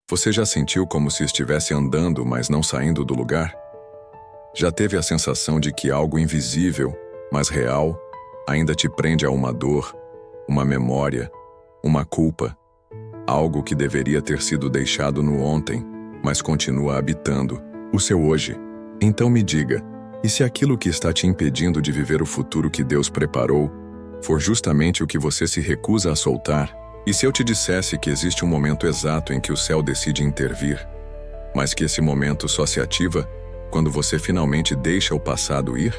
Você já sentiu como se estivesse andando, mas não saindo do lugar? Já teve a sensação de que algo invisível, mas real, ainda te prende a uma dor, uma memória, uma culpa, algo que deveria ter sido deixado no ontem, mas continua habitando o seu hoje? Então me diga, e se aquilo que está te impedindo de viver o futuro que Deus preparou for justamente o que você se recusa a soltar? E se eu te dissesse que existe um momento exato em que o céu decide intervir, mas que esse momento só se ativa quando você finalmente deixa o passado ir?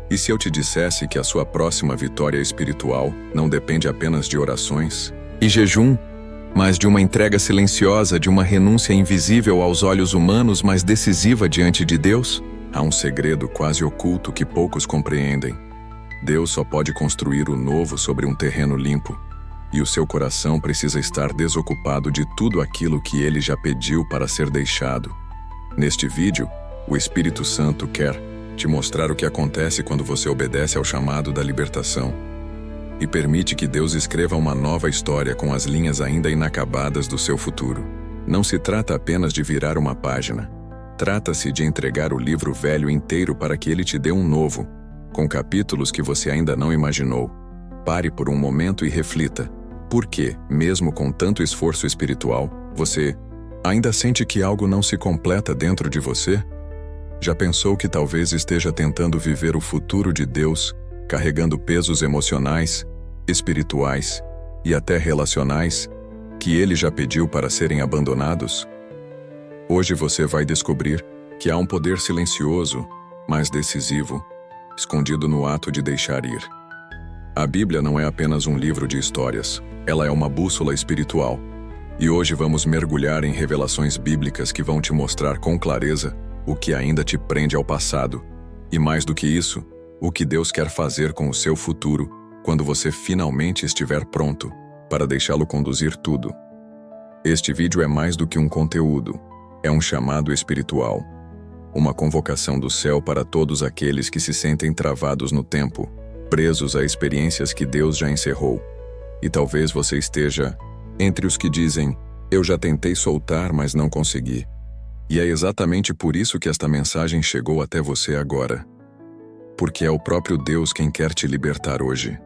E se eu te dissesse que a sua próxima vitória espiritual não depende apenas de orações e jejum, mas de uma entrega silenciosa, de uma renúncia invisível aos olhos humanos, mas decisiva diante de Deus? Há um segredo quase oculto que poucos compreendem. Deus só pode construir o novo sobre um terreno limpo, e o seu coração precisa estar desocupado de tudo aquilo que ele já pediu para ser deixado. Neste vídeo, o Espírito Santo quer te mostrar o que acontece quando você obedece ao chamado da libertação e permite que Deus escreva uma nova história com as linhas ainda inacabadas do seu futuro. Não se trata apenas de virar uma página. Trata-se de entregar o livro velho inteiro para que ele te dê um novo, com capítulos que você ainda não imaginou. Pare por um momento e reflita. Por que, mesmo com tanto esforço espiritual, você ainda sente que algo não se completa dentro de você? Já pensou que talvez esteja tentando viver o futuro de Deus, carregando pesos emocionais, espirituais e até relacionais que Ele já pediu para serem abandonados? Hoje você vai descobrir que há um poder silencioso, mas decisivo, escondido no ato de deixar ir. A Bíblia não é apenas um livro de histórias, ela é uma bússola espiritual. E hoje vamos mergulhar em revelações bíblicas que vão te mostrar com clareza o que ainda te prende ao passado. E mais do que isso, o que Deus quer fazer com o seu futuro quando você finalmente estiver pronto para deixá-lo conduzir tudo. Este vídeo é mais do que um conteúdo, é um chamado espiritual. Uma convocação do céu para todos aqueles que se sentem travados no tempo, presos a experiências que Deus já encerrou. E talvez você esteja entre os que dizem, eu já tentei soltar, mas não consegui. E é exatamente por isso que esta mensagem chegou até você agora. Porque é o próprio Deus quem quer te libertar hoje.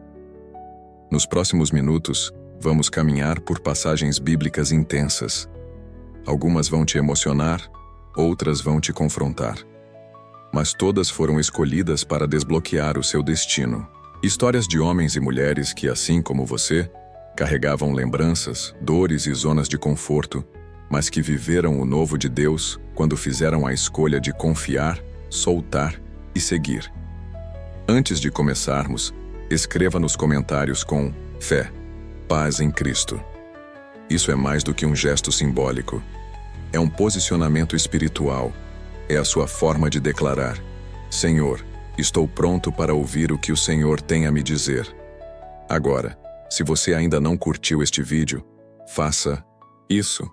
Nos próximos minutos, vamos caminhar por passagens bíblicas intensas. Algumas vão te emocionar, outras vão te confrontar. Mas todas foram escolhidas para desbloquear o seu destino. Histórias de homens e mulheres que, assim como você, carregavam lembranças, dores e zonas de conforto, mas que viveram o novo de Deus quando fizeram a escolha de confiar, soltar e seguir. Antes de começarmos, escreva nos comentários com fé, paz em Cristo. Isso é mais do que um gesto simbólico. É um posicionamento espiritual. É a sua forma de declarar: Senhor, estou pronto para ouvir o que o Senhor tem a me dizer. Agora, se você ainda não curtiu este vídeo, faça isso.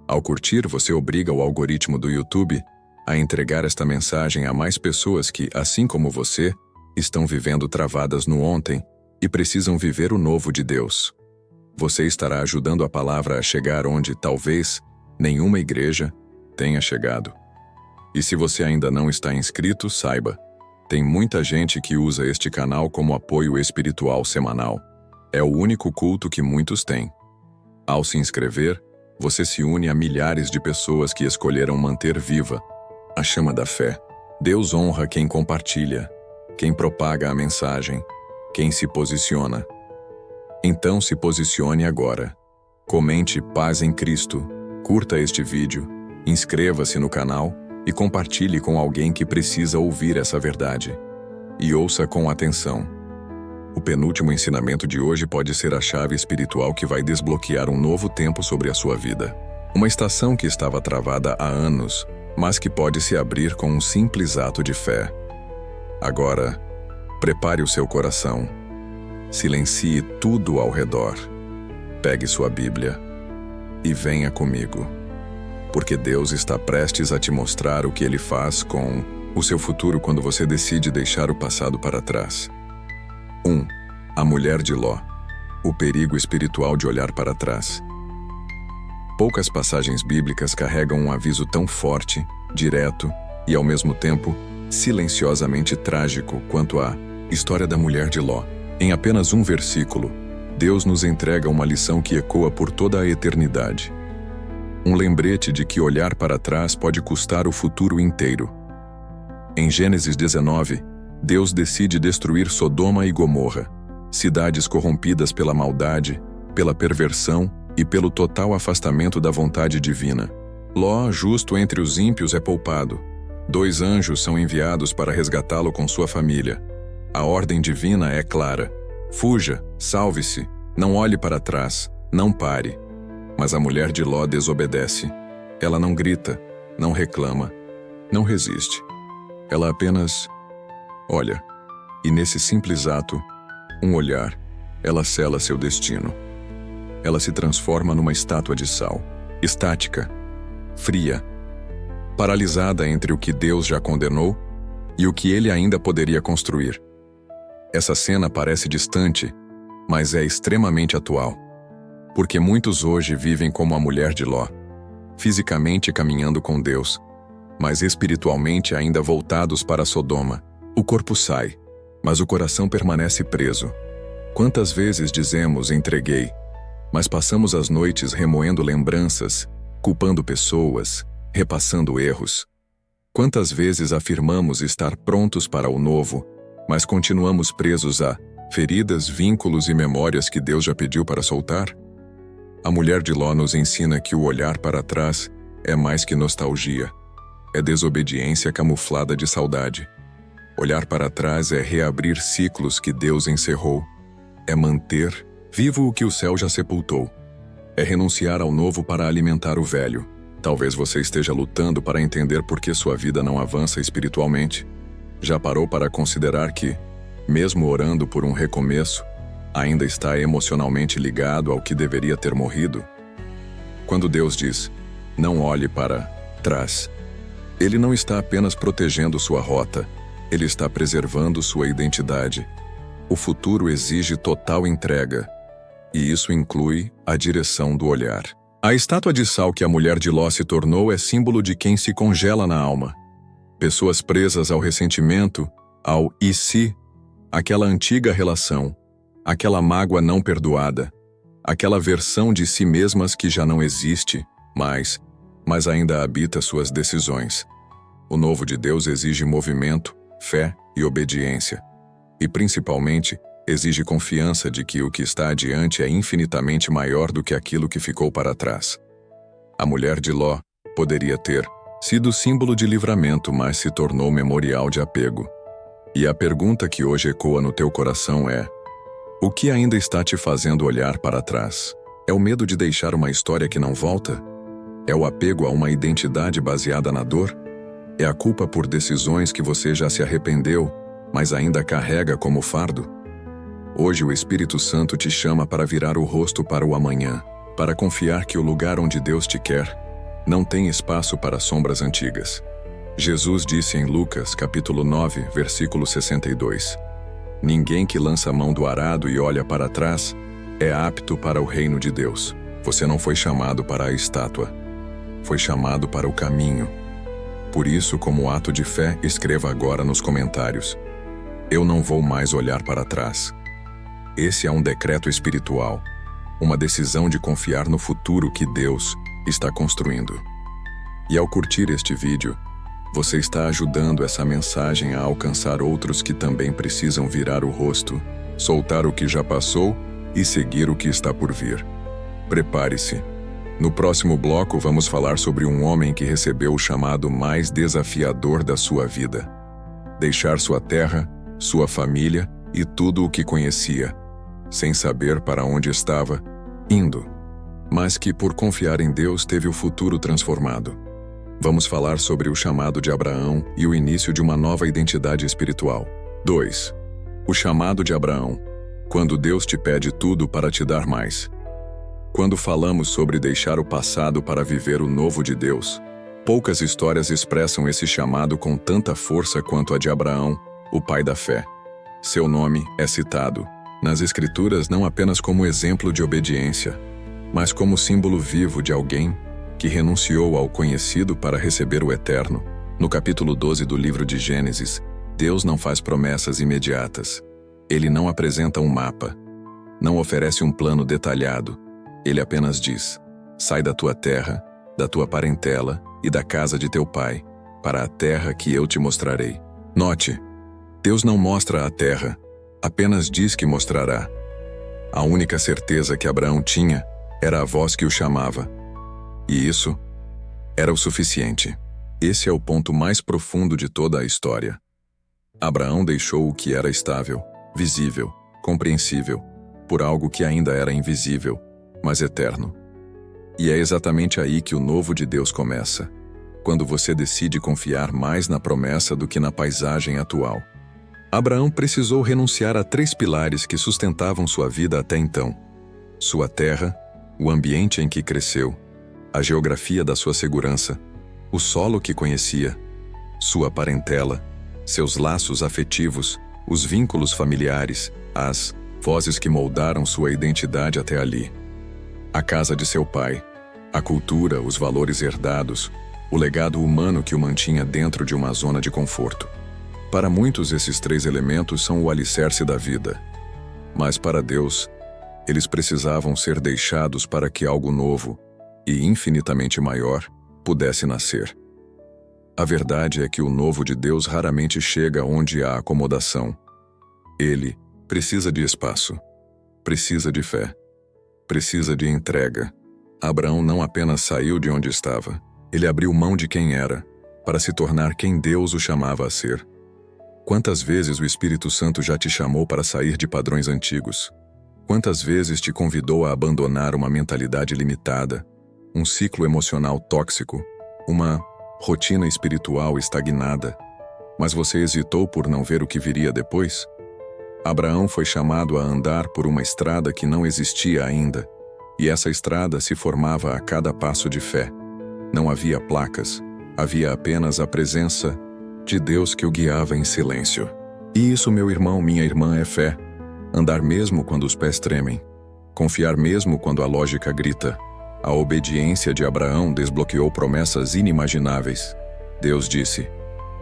Ao curtir, você obriga o algoritmo do YouTube a entregar esta mensagem a mais pessoas que, assim como você, estão vivendo travadas no ontem e precisam viver o novo de Deus. Você estará ajudando a palavra a chegar onde, talvez, nenhuma igreja tenha chegado. E se você ainda não está inscrito, saiba, tem muita gente que usa este canal como apoio espiritual semanal. É o único culto que muitos têm. Ao se inscrever, você se une a milhares de pessoas que escolheram manter viva a chama da fé. Deus honra quem compartilha, quem propaga a mensagem, quem se posiciona. Então se posicione agora. Comente paz em Cristo, curta este vídeo, inscreva-se no canal e compartilhe com alguém que precisa ouvir essa verdade. E ouça com atenção. O penúltimo ensinamento de hoje pode ser a chave espiritual que vai desbloquear um novo tempo sobre a sua vida. Uma estação que estava travada há anos, mas que pode se abrir com um simples ato de fé. Agora, prepare o seu coração. Silencie tudo ao redor. Pegue sua Bíblia e venha comigo. Porque Deus está prestes a te mostrar o que Ele faz com o seu futuro quando você decide deixar o passado para trás. 1. A mulher de Ló. O perigo espiritual de olhar para trás. Poucas passagens bíblicas carregam um aviso tão forte, direto e, ao mesmo tempo, silenciosamente trágico quanto a história da mulher de Ló. Em apenas um versículo, Deus nos entrega uma lição que ecoa por toda a eternidade. Um lembrete de que olhar para trás pode custar o futuro inteiro. Em Gênesis 19, Deus decide destruir Sodoma e Gomorra, cidades corrompidas pela maldade, pela perversão e pelo total afastamento da vontade divina. Ló, justo entre os ímpios, é poupado. 2 anjos são enviados para resgatá-lo com sua família. A ordem divina é clara: fuja, salve-se, não olhe para trás, não pare. Mas a mulher de Ló desobedece. Ela não grita, não reclama, não resiste. Ela apenas olha. E nesse simples ato, um olhar, ela sela seu destino. Ela se transforma numa estátua de sal, estática, fria, paralisada entre o que Deus já condenou e o que ele ainda poderia construir. Essa cena parece distante, mas é extremamente atual. Porque muitos hoje vivem como a mulher de Ló, fisicamente caminhando com Deus, mas espiritualmente ainda voltados para Sodoma. O corpo sai, mas o coração permanece preso. Quantas vezes dizemos entreguei, mas passamos as noites remoendo lembranças, culpando pessoas, repassando erros. Quantas vezes afirmamos estar prontos para o novo, mas continuamos presos a feridas, vínculos e memórias que Deus já pediu para soltar? A mulher de Ló nos ensina que o olhar para trás é mais que nostalgia. É desobediência camuflada de saudade. Olhar para trás é reabrir ciclos que Deus encerrou. É manter vivo o que o céu já sepultou. É renunciar ao novo para alimentar o velho. Talvez você esteja lutando para entender por que sua vida não avança espiritualmente. Já parou para considerar que, mesmo orando por um recomeço, ainda está emocionalmente ligado ao que deveria ter morrido? Quando Deus diz, não olhe para trás, Ele não está apenas protegendo sua rota, Ele está preservando sua identidade. O futuro exige total entrega, e isso inclui a direção do olhar. A estátua de sal que a mulher de Ló se tornou é símbolo de quem se congela na alma. Pessoas presas ao ressentimento, ao e se, aquela antiga relação, aquela mágoa não perdoada, aquela versão de si mesmas que já não existe, mas ainda habita suas decisões. O novo de Deus exige movimento, fé e obediência. E principalmente, exige confiança de que o que está adiante é infinitamente maior do que aquilo que ficou para trás. A mulher de Ló poderia ter sido símbolo de livramento, mas se tornou memorial de apego. E a pergunta que hoje ecoa no teu coração é: o que ainda está te fazendo olhar para trás? É o medo de deixar uma história que não volta? É o apego a uma identidade baseada na dor? É a culpa por decisões que você já se arrependeu, mas ainda carrega como fardo? Hoje o Espírito Santo te chama para virar o rosto para o amanhã, para confiar que o lugar onde Deus te quer não tem espaço para sombras antigas. Jesus disse em Lucas, capítulo 9, versículo 62, ninguém que lança a mão do arado e olha para trás é apto para o reino de Deus. Você não foi chamado para a estátua, foi chamado para o caminho. Por isso, como ato de fé, escreva agora nos comentários: eu não vou mais olhar para trás. Esse é um decreto espiritual, uma decisão de confiar no futuro que Deus está construindo. E ao curtir este vídeo, você está ajudando essa mensagem a alcançar outros que também precisam virar o rosto, soltar o que já passou e seguir o que está por vir. Prepare-se. No próximo bloco vamos falar sobre um homem que recebeu o chamado mais desafiador da sua vida: deixar sua terra, sua família e tudo o que conhecia, sem saber para onde estava indo, mas que por confiar em Deus teve o futuro transformado. Vamos falar sobre o chamado de Abraão e o início de uma nova identidade espiritual. 2. O chamado de Abraão. Quando Deus te pede tudo para te dar mais. Quando falamos sobre deixar o passado para viver o novo de Deus, poucas histórias expressam esse chamado com tanta força quanto a de Abraão, o pai da fé. Seu nome é citado nas Escrituras não apenas como exemplo de obediência, mas como símbolo vivo de alguém que renunciou ao conhecido para receber o eterno. No capítulo 12 do livro de Gênesis, Deus não faz promessas imediatas. Ele não apresenta um mapa, não oferece um plano detalhado. Ele apenas diz: sai da tua terra, da tua parentela e da casa de teu pai, para a terra que eu te mostrarei. Note, Deus não mostra a terra, apenas diz que mostrará. A única certeza que Abraão tinha era a voz que o chamava. E isso era o suficiente. Esse é o ponto mais profundo de toda a história. Abraão deixou o que era estável, visível, compreensível, por algo que ainda era invisível, mas eterno. E é exatamente aí que o novo de Deus começa, quando você decide confiar mais na promessa do que na paisagem atual. Abraão precisou renunciar a 3 pilares que sustentavam sua vida até então: sua terra, o ambiente em que cresceu, a geografia da sua segurança, o solo que conhecia, sua parentela, seus laços afetivos, os vínculos familiares, as vozes que moldaram sua identidade até ali. A casa de seu pai, a cultura, os valores herdados, o legado humano que o mantinha dentro de uma zona de conforto. Para muitos, esses 3 elementos são o alicerce da vida. Mas para Deus, eles precisavam ser deixados para que algo novo e infinitamente maior pudesse nascer. A verdade é que o novo de Deus raramente chega onde há acomodação. Ele precisa de espaço, precisa de fé, precisa de entrega. Abraão não apenas saiu de onde estava, ele abriu mão de quem era, para se tornar quem Deus o chamava a ser. Quantas vezes o Espírito Santo já te chamou para sair de padrões antigos? Quantas vezes te convidou a abandonar uma mentalidade limitada, um ciclo emocional tóxico, uma rotina espiritual estagnada, mas você hesitou por não ver o que viria depois? Abraão foi chamado a andar por uma estrada que não existia ainda, e essa estrada se formava a cada passo de fé. Não havia placas, havia apenas a presença de Deus que o guiava em silêncio. E isso, meu irmão, minha irmã, é fé. Andar mesmo quando os pés tremem. Confiar mesmo quando a lógica grita. A obediência de Abraão desbloqueou promessas inimagináveis. Deus disse: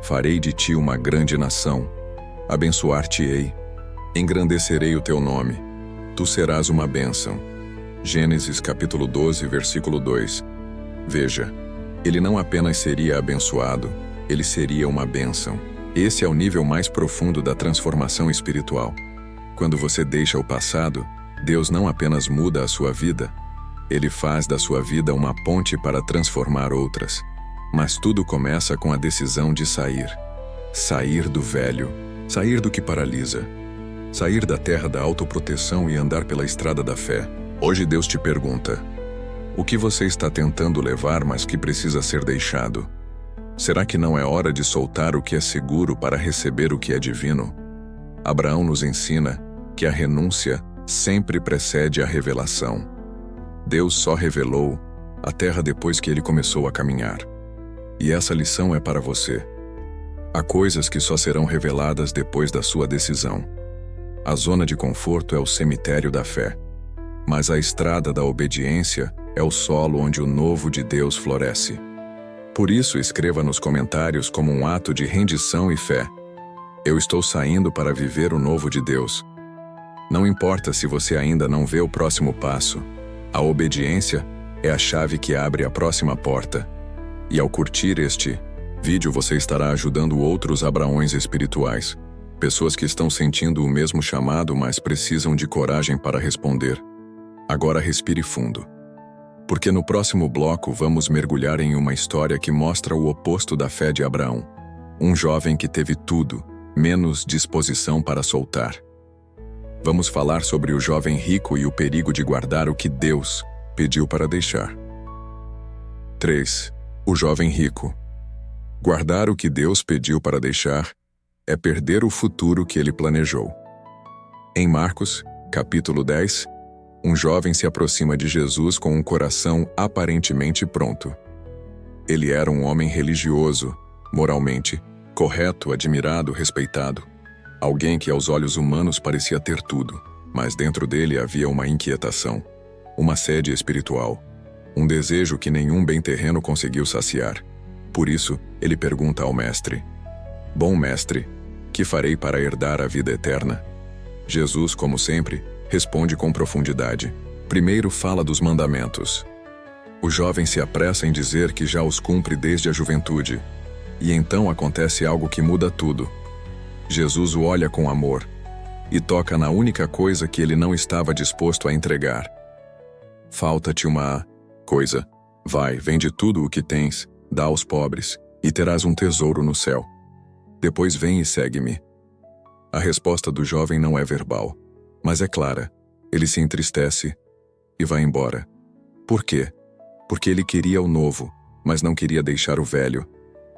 farei de ti uma grande nação, abençoar-te-ei, engrandecerei o teu nome, tu serás uma bênção. Gênesis capítulo 12, versículo 2. Veja, ele não apenas seria abençoado, ele seria uma bênção. Esse é o nível mais profundo da transformação espiritual. Quando você deixa o passado, Deus não apenas muda a sua vida, Ele faz da sua vida uma ponte para transformar outras. Mas tudo começa com a decisão de sair. Sair do velho, sair do que paralisa. Sair da terra da autoproteção e andar pela estrada da fé. Hoje Deus te pergunta: o que você está tentando levar, mas que precisa ser deixado? Será que não é hora de soltar o que é seguro para receber o que é divino? Abraão nos ensina que a renúncia sempre precede a revelação. Deus só revelou a terra depois que ele começou a caminhar. E essa lição é para você. Há coisas que só serão reveladas depois da sua decisão. A zona de conforto é o cemitério da fé, mas a estrada da obediência é o solo onde o novo de Deus floresce. Por isso, escreva nos comentários como um ato de rendição e fé: eu estou saindo para viver o novo de Deus. Não importa se você ainda não vê o próximo passo, a obediência é a chave que abre a próxima porta. E ao curtir este vídeo, você estará ajudando outros Abraões espirituais, pessoas que estão sentindo o mesmo chamado, mas precisam de coragem para responder. Agora respire fundo, porque no próximo bloco vamos mergulhar em uma história que mostra o oposto da fé de Abraão. Um jovem que teve tudo, menos disposição para soltar. Vamos falar sobre o jovem rico e o perigo de guardar o que Deus pediu para deixar. 3. O jovem rico. Guardar o que Deus pediu para deixar é perder o futuro que ele planejou. Em Marcos, capítulo 10, um jovem se aproxima de Jesus com um coração aparentemente pronto. Ele era um homem religioso, moralmente correto, admirado, respeitado. Alguém que aos olhos humanos parecia ter tudo, mas dentro dele havia uma inquietação. uma sede espiritual, um desejo que nenhum bem terreno conseguiu saciar. Por isso, ele pergunta ao mestre: Bom mestre, que farei para herdar a vida eterna? Jesus, como sempre, responde com profundidade. Primeiro fala dos mandamentos. O jovem se apressa em dizer que já os cumpre desde a juventude. E então acontece algo que muda tudo. Jesus o olha com amor e toca na única coisa que ele não estava disposto a entregar. Falta-te uma coisa. Vai, vende tudo o que tens, dá aos pobres, e terás um tesouro no céu. Depois vem e segue-me. A resposta do jovem não é verbal, mas é clara. Ele se entristece e vai embora. Por quê? Porque ele queria o novo, mas não queria deixar o velho.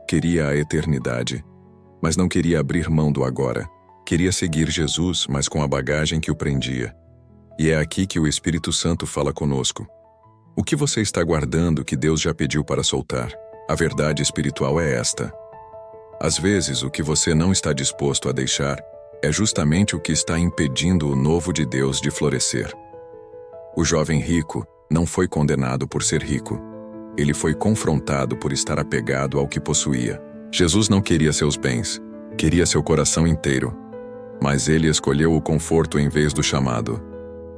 Queria a eternidade, mas não queria abrir mão do agora. Queria seguir Jesus, mas com a bagagem que o prendia. E é aqui que o Espírito Santo fala conosco. O que você está guardando que Deus já pediu para soltar? A verdade espiritual é esta. Às vezes, o que você não está disposto a deixar é justamente o que está impedindo o novo de Deus de florescer. O jovem rico não foi condenado por ser rico. Ele foi confrontado por estar apegado ao que possuía. Jesus não queria seus bens, queria seu coração inteiro. Mas ele escolheu o conforto em vez do chamado.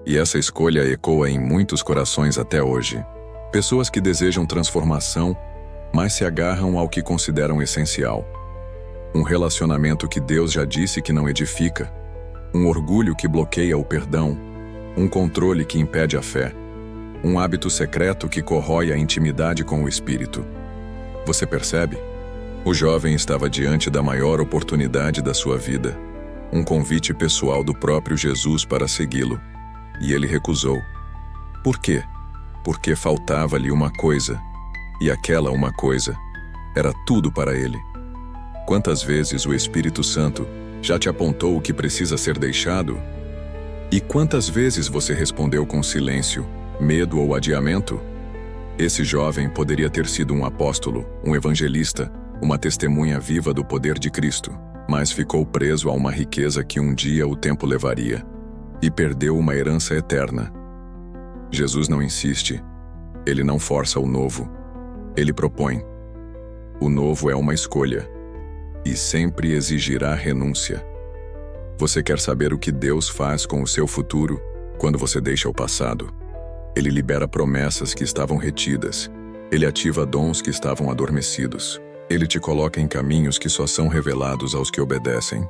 E essa escolha ecoa em muitos corações até hoje. Pessoas que desejam transformação, mas se agarram ao que consideram essencial. Um relacionamento que Deus já disse que não edifica. Um orgulho que bloqueia o perdão. Um controle que impede a fé. Um hábito secreto que corrói a intimidade com o Espírito. Você percebe? O jovem estava diante da maior oportunidade da sua vida. Um convite pessoal do próprio Jesus para segui-lo. E ele recusou. Por quê? Porque faltava-lhe uma coisa. E aquela uma coisa era tudo para ele. Quantas vezes o Espírito Santo já te apontou o que precisa ser deixado? E quantas vezes você respondeu com silêncio, medo ou adiamento? Esse jovem poderia ter sido um apóstolo, um evangelista, uma testemunha viva do poder de Cristo, mas ficou preso a uma riqueza que um dia o tempo levaria, e perdeu uma herança eterna. Jesus não insiste, ele não força o novo, ele propõe. O novo é uma escolha, e sempre exigirá renúncia. Você quer saber o que Deus faz com o seu futuro quando você deixa o passado? Ele libera promessas que estavam retidas. Ele ativa dons que estavam adormecidos. Ele te coloca em caminhos que só são revelados aos que obedecem.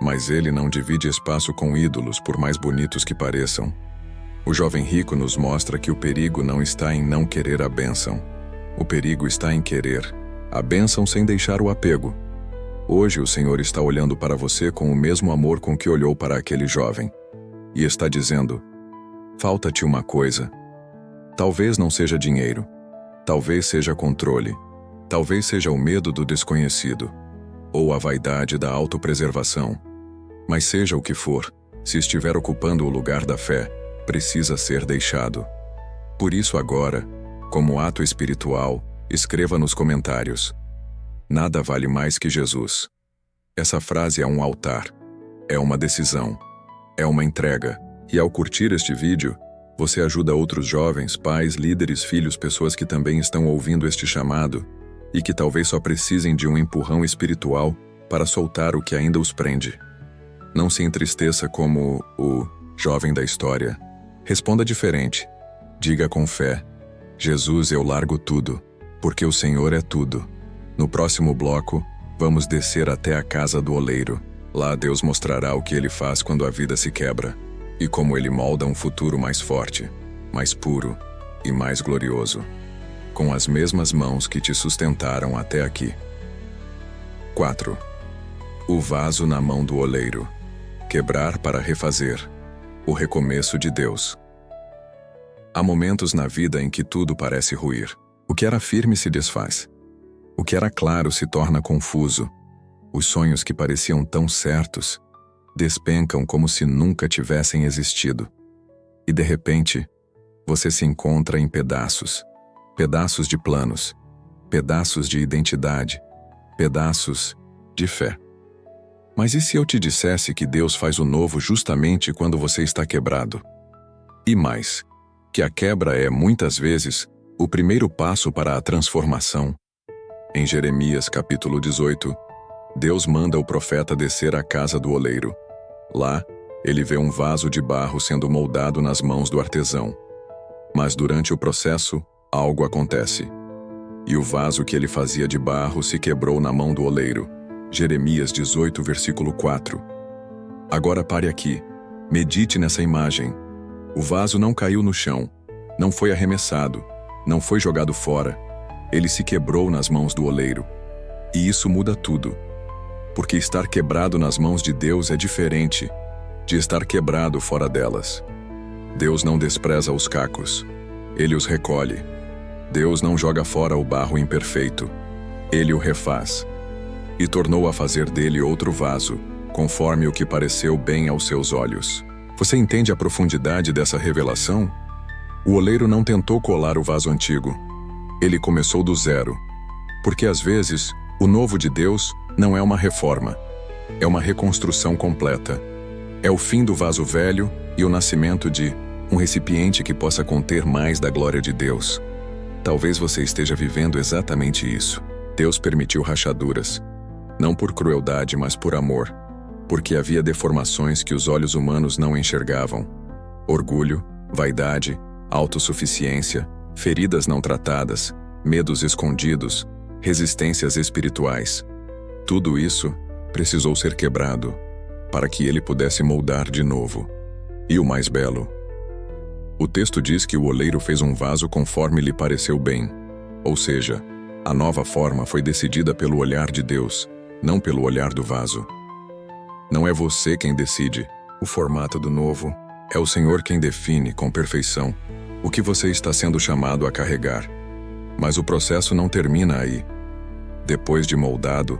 Mas ele não divide espaço com ídolos, por mais bonitos que pareçam. O jovem rico nos mostra que o perigo não está em não querer a bênção. O perigo está em querer a bênção sem deixar o apego. Hoje o Senhor está olhando para você com o mesmo amor com que olhou para aquele jovem. E está dizendo: falta-te uma coisa. Talvez não seja dinheiro. Talvez seja controle. Talvez seja o medo do desconhecido. Ou a vaidade da autopreservação. Mas seja o que for, se estiver ocupando o lugar da fé, precisa ser deixado. Por isso agora, como ato espiritual, escreva nos comentários: nada vale mais que Jesus. Essa frase é um altar. É uma decisão. É uma entrega. E ao curtir este vídeo, você ajuda outros jovens, pais, líderes, filhos, pessoas que também estão ouvindo este chamado e que talvez só precisem de um empurrão espiritual para soltar o que ainda os prende. Não se entristeça como o jovem da história. Responda diferente. Diga com fé: Jesus, eu largo tudo, porque o Senhor é tudo. No próximo bloco, vamos descer até a casa do oleiro. Lá Deus mostrará o que ele faz quando a vida se quebra e como ele molda um futuro mais forte, mais puro e mais glorioso, com as mesmas mãos que te sustentaram até aqui. 4. O vaso na mão do oleiro. Quebrar para refazer. O recomeço de Deus. Há momentos na vida em que tudo parece ruir. O que era firme se desfaz. O que era claro se torna confuso. Os sonhos que pareciam tão certos despencam como se nunca tivessem existido. E de repente, você se encontra em pedaços. Pedaços de planos. Pedaços de identidade. Pedaços de fé. Mas e se eu te dissesse que Deus faz o novo justamente quando você está quebrado? E mais, que a quebra é, muitas vezes, o primeiro passo para a transformação. Em Jeremias capítulo 18, Deus manda o profeta descer à casa do oleiro. Lá, ele vê um vaso de barro sendo moldado nas mãos do artesão. Mas durante o processo, algo acontece. E o vaso que ele fazia de barro se quebrou na mão do oleiro. Jeremias 18, versículo 4. Agora pare aqui. Medite nessa imagem. O vaso não caiu no chão, não foi arremessado, não foi jogado fora. Ele se quebrou nas mãos do oleiro. E isso muda tudo. Porque estar quebrado nas mãos de Deus é diferente de estar quebrado fora delas. Deus não despreza os cacos. Ele os recolhe. Deus não joga fora o barro imperfeito. Ele o refaz. E tornou a fazer dele outro vaso, conforme o que pareceu bem aos seus olhos. Você entende a profundidade dessa revelação? O oleiro não tentou colar o vaso antigo. Ele começou do zero. Porque às vezes, o novo de Deus não é uma reforma. É uma reconstrução completa. É o fim do vaso velho e o nascimento de um recipiente que possa conter mais da glória de Deus. Talvez você esteja vivendo exatamente isso. Deus permitiu rachaduras, não por crueldade, mas por amor, porque havia deformações que os olhos humanos não enxergavam. Orgulho, vaidade, autossuficiência, feridas não tratadas, medos escondidos, resistências espirituais. Tudo isso precisou ser quebrado para que ele pudesse moldar de novo. E o mais belo, o texto diz que o oleiro fez um vaso conforme lhe pareceu bem. Ou seja, a nova forma foi decidida pelo olhar de Deus, não pelo olhar do vaso. Não é você quem decide o formato do novo, é o Senhor quem define com perfeição o que você está sendo chamado a carregar. Mas o processo não termina aí. Depois de moldado,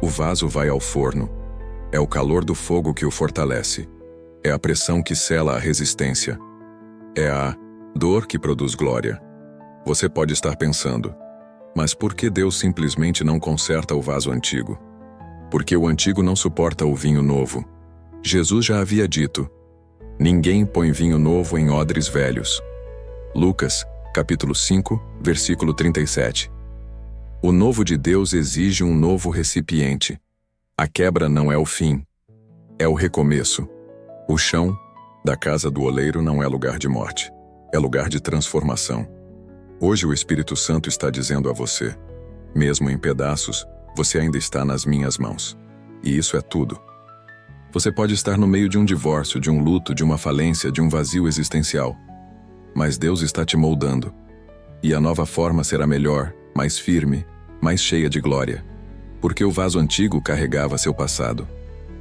o vaso vai ao forno. É o calor do fogo que o fortalece. É a pressão que sela a resistência. É a dor que produz glória. Você pode estar pensando, mas por que Deus simplesmente não conserta o vaso antigo? Porque o antigo não suporta o vinho novo. Jesus já havia dito: ninguém põe vinho novo em odres velhos. Lucas, capítulo 5, versículo 37. O novo de Deus exige um novo recipiente. A quebra não é o fim, é o recomeço. O chão da casa do oleiro não é lugar de morte, é lugar de transformação. Hoje o Espírito Santo está dizendo a você: mesmo em pedaços, você ainda está nas minhas mãos. E isso é tudo. Você pode estar no meio de um divórcio, de um luto, de uma falência, de um vazio existencial. Mas Deus está te moldando. E a nova forma será melhor, mais firme, mais cheia de glória. Porque o vaso antigo carregava seu passado.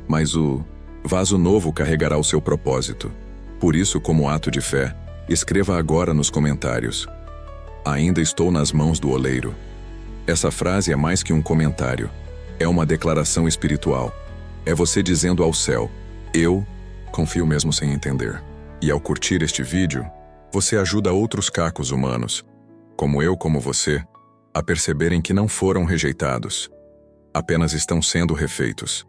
Mas o vaso novo carregará o seu propósito. Por isso, como ato de fé, escreva agora nos comentários: ainda estou nas mãos do oleiro. Essa frase é mais que um comentário. É uma declaração espiritual. É você dizendo ao céu: eu confio mesmo sem entender. E ao curtir este vídeo, você ajuda outros cacos humanos, como eu, como você, a perceberem que não foram rejeitados. Apenas estão sendo refeitos.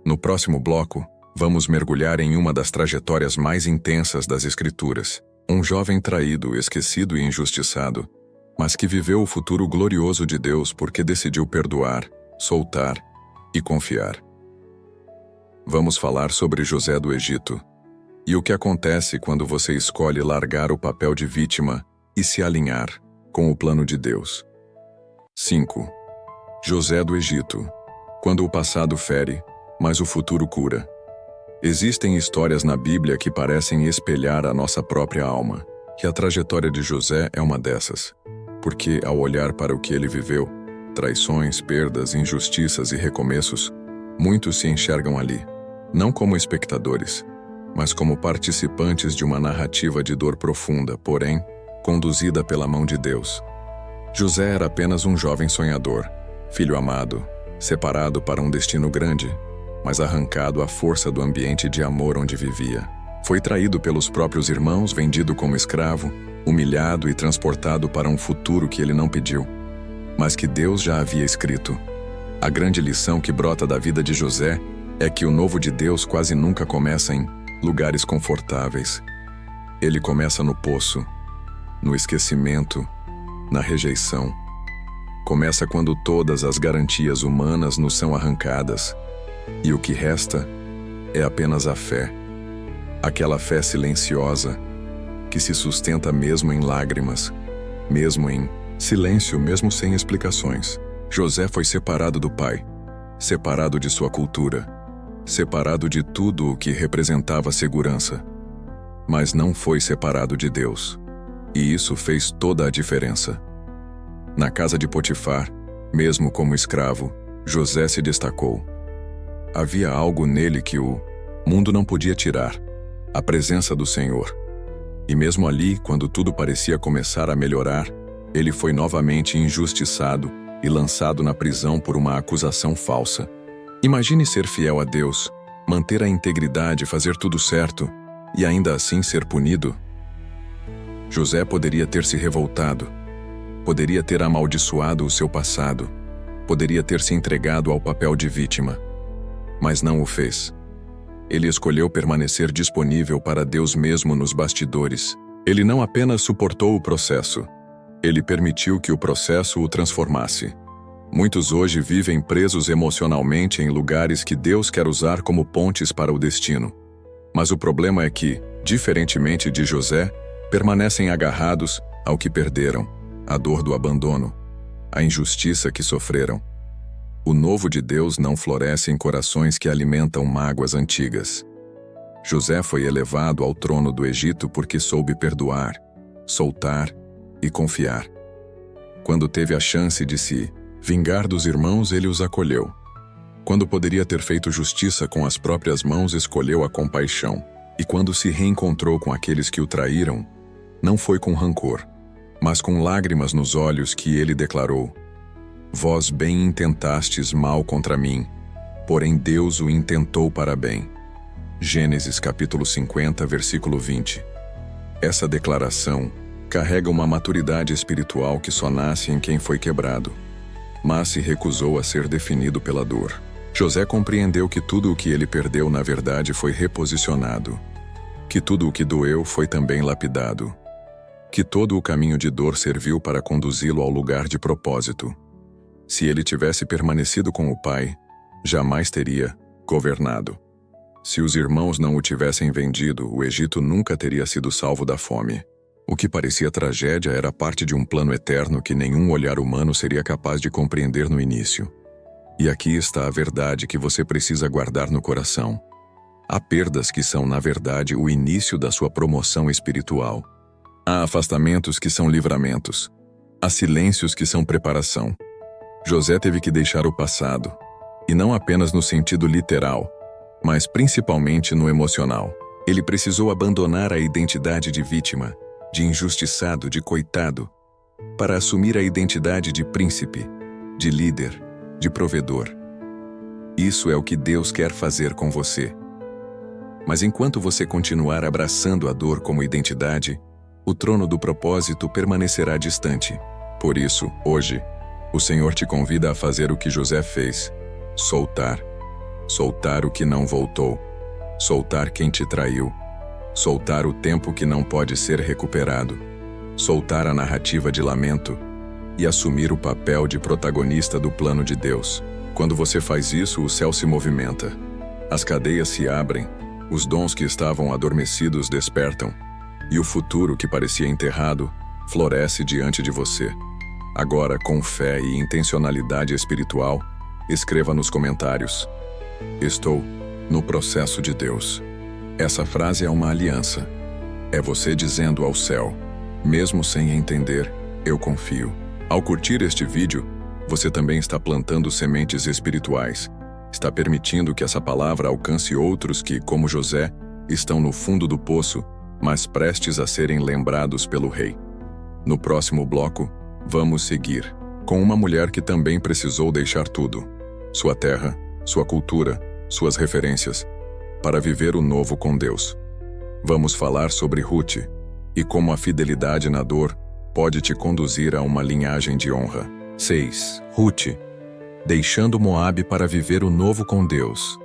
No próximo bloco, vamos mergulhar em uma das trajetórias mais intensas das Escrituras. Um jovem traído, esquecido e injustiçado, mas que viveu o futuro glorioso de Deus porque decidiu perdoar, soltar e confiar. Vamos falar sobre José do Egito e o que acontece quando você escolhe largar o papel de vítima e se alinhar com o plano de Deus. 5. José do Egito. Quando o passado fere, mas o futuro cura. Existem histórias na Bíblia que parecem espelhar a nossa própria alma, e a trajetória de José é uma dessas. Porque, ao olhar para o que ele viveu, traições, perdas, injustiças e recomeços, muitos se enxergam ali, não como espectadores, mas como participantes de uma narrativa de dor profunda, porém, conduzida pela mão de Deus. José era apenas um jovem sonhador, filho amado, separado para um destino grande, mas arrancado à força do ambiente de amor onde vivia. Foi traído pelos próprios irmãos, vendido como escravo, humilhado e transportado para um futuro que ele não pediu, mas que Deus já havia escrito. A grande lição que brota da vida de José é que o novo de Deus quase nunca começa em lugares confortáveis. Ele começa no poço, no esquecimento, na rejeição. Começa quando todas as garantias humanas nos são arrancadas, e o que resta é apenas a fé. Aquela fé silenciosa, que se sustenta mesmo em lágrimas, mesmo em silêncio, mesmo sem explicações. José foi separado do pai, separado de sua cultura, separado de tudo o que representava segurança, mas não foi separado de Deus. E isso fez toda a diferença. Na casa de Potifar, mesmo como escravo, José se destacou. Havia algo nele que o mundo não podia tirar, a presença do Senhor. E mesmo ali, quando tudo parecia começar a melhorar, ele foi novamente injustiçado e lançado na prisão por uma acusação falsa. Imagine ser fiel a Deus, manter a integridade, fazer tudo certo, e ainda assim ser punido. José poderia ter se revoltado, poderia ter amaldiçoado o seu passado, poderia ter se entregado ao papel de vítima, mas não o fez. Ele escolheu permanecer disponível para Deus mesmo nos bastidores. Ele não apenas suportou o processo, ele permitiu que o processo o transformasse. Muitos hoje vivem presos emocionalmente em lugares que Deus quer usar como pontes para o destino. Mas o problema é que, diferentemente de José, permanecem agarrados ao que perderam, à dor do abandono, à injustiça que sofreram. O novo de Deus não floresce em corações que alimentam mágoas antigas. José foi elevado ao trono do Egito porque soube perdoar, soltar e confiar. Quando teve a chance de se vingar dos irmãos, ele os acolheu. Quando poderia ter feito justiça com as próprias mãos, escolheu a compaixão. E quando se reencontrou com aqueles que o traíram, não foi com rancor, mas com lágrimas nos olhos que ele declarou: Vós bem intentastes mal contra mim, porém Deus o intentou para bem. Gênesis capítulo 50, versículo 20. Essa declaração carrega uma maturidade espiritual que só nasce em quem foi quebrado, mas se recusou a ser definido pela dor. José compreendeu que tudo o que ele perdeu na verdade foi reposicionado, que tudo o que doeu foi também lapidado, que todo o caminho de dor serviu para conduzi-lo ao lugar de propósito. Se ele tivesse permanecido com o pai, jamais teria governado. Se os irmãos não o tivessem vendido, o Egito nunca teria sido salvo da fome. O que parecia tragédia era parte de um plano eterno que nenhum olhar humano seria capaz de compreender no início. E aqui está a verdade que você precisa guardar no coração. Há perdas que são, na verdade, o início da sua promoção espiritual. Há afastamentos que são livramentos. Há silêncios que são preparação. José teve que deixar o passado, e não apenas no sentido literal, mas principalmente no emocional. Ele precisou abandonar a identidade de vítima, de injustiçado, de coitado, para assumir a identidade de príncipe, de líder, de provedor. Isso é o que Deus quer fazer com você. Mas enquanto você continuar abraçando a dor como identidade, o trono do propósito permanecerá distante. Por isso, hoje, o Senhor te convida a fazer o que José fez: soltar. Soltar o que não voltou. Soltar quem te traiu. Soltar o tempo que não pode ser recuperado. Soltar a narrativa de lamento e assumir o papel de protagonista do plano de Deus. Quando você faz isso, o céu se movimenta. As cadeias se abrem, os dons que estavam adormecidos despertam, e o futuro que parecia enterrado floresce diante de você. Agora, com fé e intencionalidade espiritual, escreva nos comentários: Estou no processo de Deus. Essa frase é uma aliança. É você dizendo ao céu, mesmo sem entender, eu confio. Ao curtir este vídeo, você também está plantando sementes espirituais. Está permitindo que essa palavra alcance outros que, como José, estão no fundo do poço, mas prestes a serem lembrados pelo rei. No próximo bloco, vamos seguir com uma mulher que também precisou deixar tudo: sua terra, sua cultura, suas referências, para viver o novo com Deus. Vamos falar sobre Ruth e como a fidelidade na dor pode te conduzir a uma linhagem de honra. 6. Ruth, deixando Moabe para viver o novo com Deus.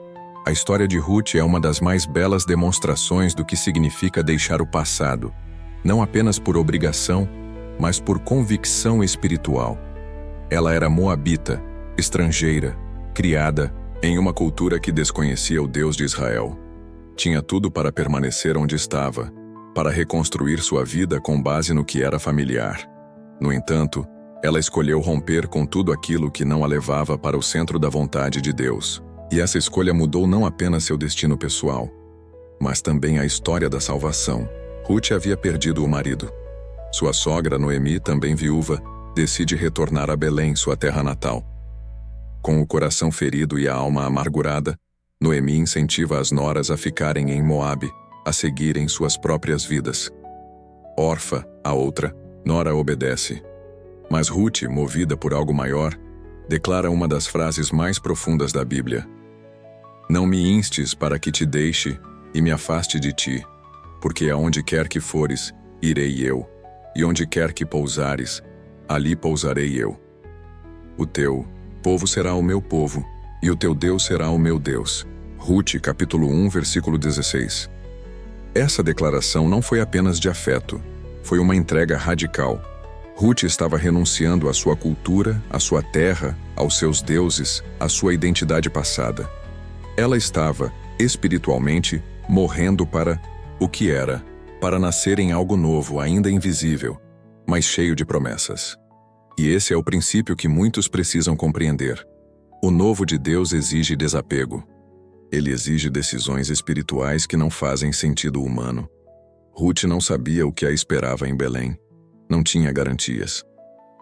A história de Ruth é uma das mais belas demonstrações do que significa deixar o passado, não apenas por obrigação, mas por convicção espiritual. Ela era moabita, estrangeira, criada em uma cultura que desconhecia o Deus de Israel. Tinha tudo para permanecer onde estava, para reconstruir sua vida com base no que era familiar. No entanto, ela escolheu romper com tudo aquilo que não a levava para o centro da vontade de Deus. E essa escolha mudou não apenas seu destino pessoal, mas também a história da salvação. Ruth havia perdido o marido. Sua sogra, Noemi, também viúva, decide retornar a Belém, sua terra natal. Com o coração ferido e a alma amargurada, Noemi incentiva as noras a ficarem em Moabe, a seguirem suas próprias vidas. Orfa, a outra, nora, obedece. Mas Ruth, movida por algo maior, declara uma das frases mais profundas da Bíblia: "Não me instes para que te deixe e me afaste de ti, porque aonde quer que fores, irei eu, e onde quer que pousares, ali pousarei eu. O teu povo será o meu povo, e o teu Deus será o meu Deus." Ruth, capítulo 1, versículo 16. Essa declaração não foi apenas de afeto, foi uma entrega radical. Ruth estava renunciando à sua cultura, à sua terra, aos seus deuses, à sua identidade passada. Ela estava, espiritualmente, morrendo para o que era, para nascer em algo novo, ainda invisível, mas cheio de promessas. E esse é o princípio que muitos precisam compreender. O novo de Deus exige desapego. Ele exige decisões espirituais que não fazem sentido humano. Ruth não sabia o que a esperava em Belém. Não tinha garantias.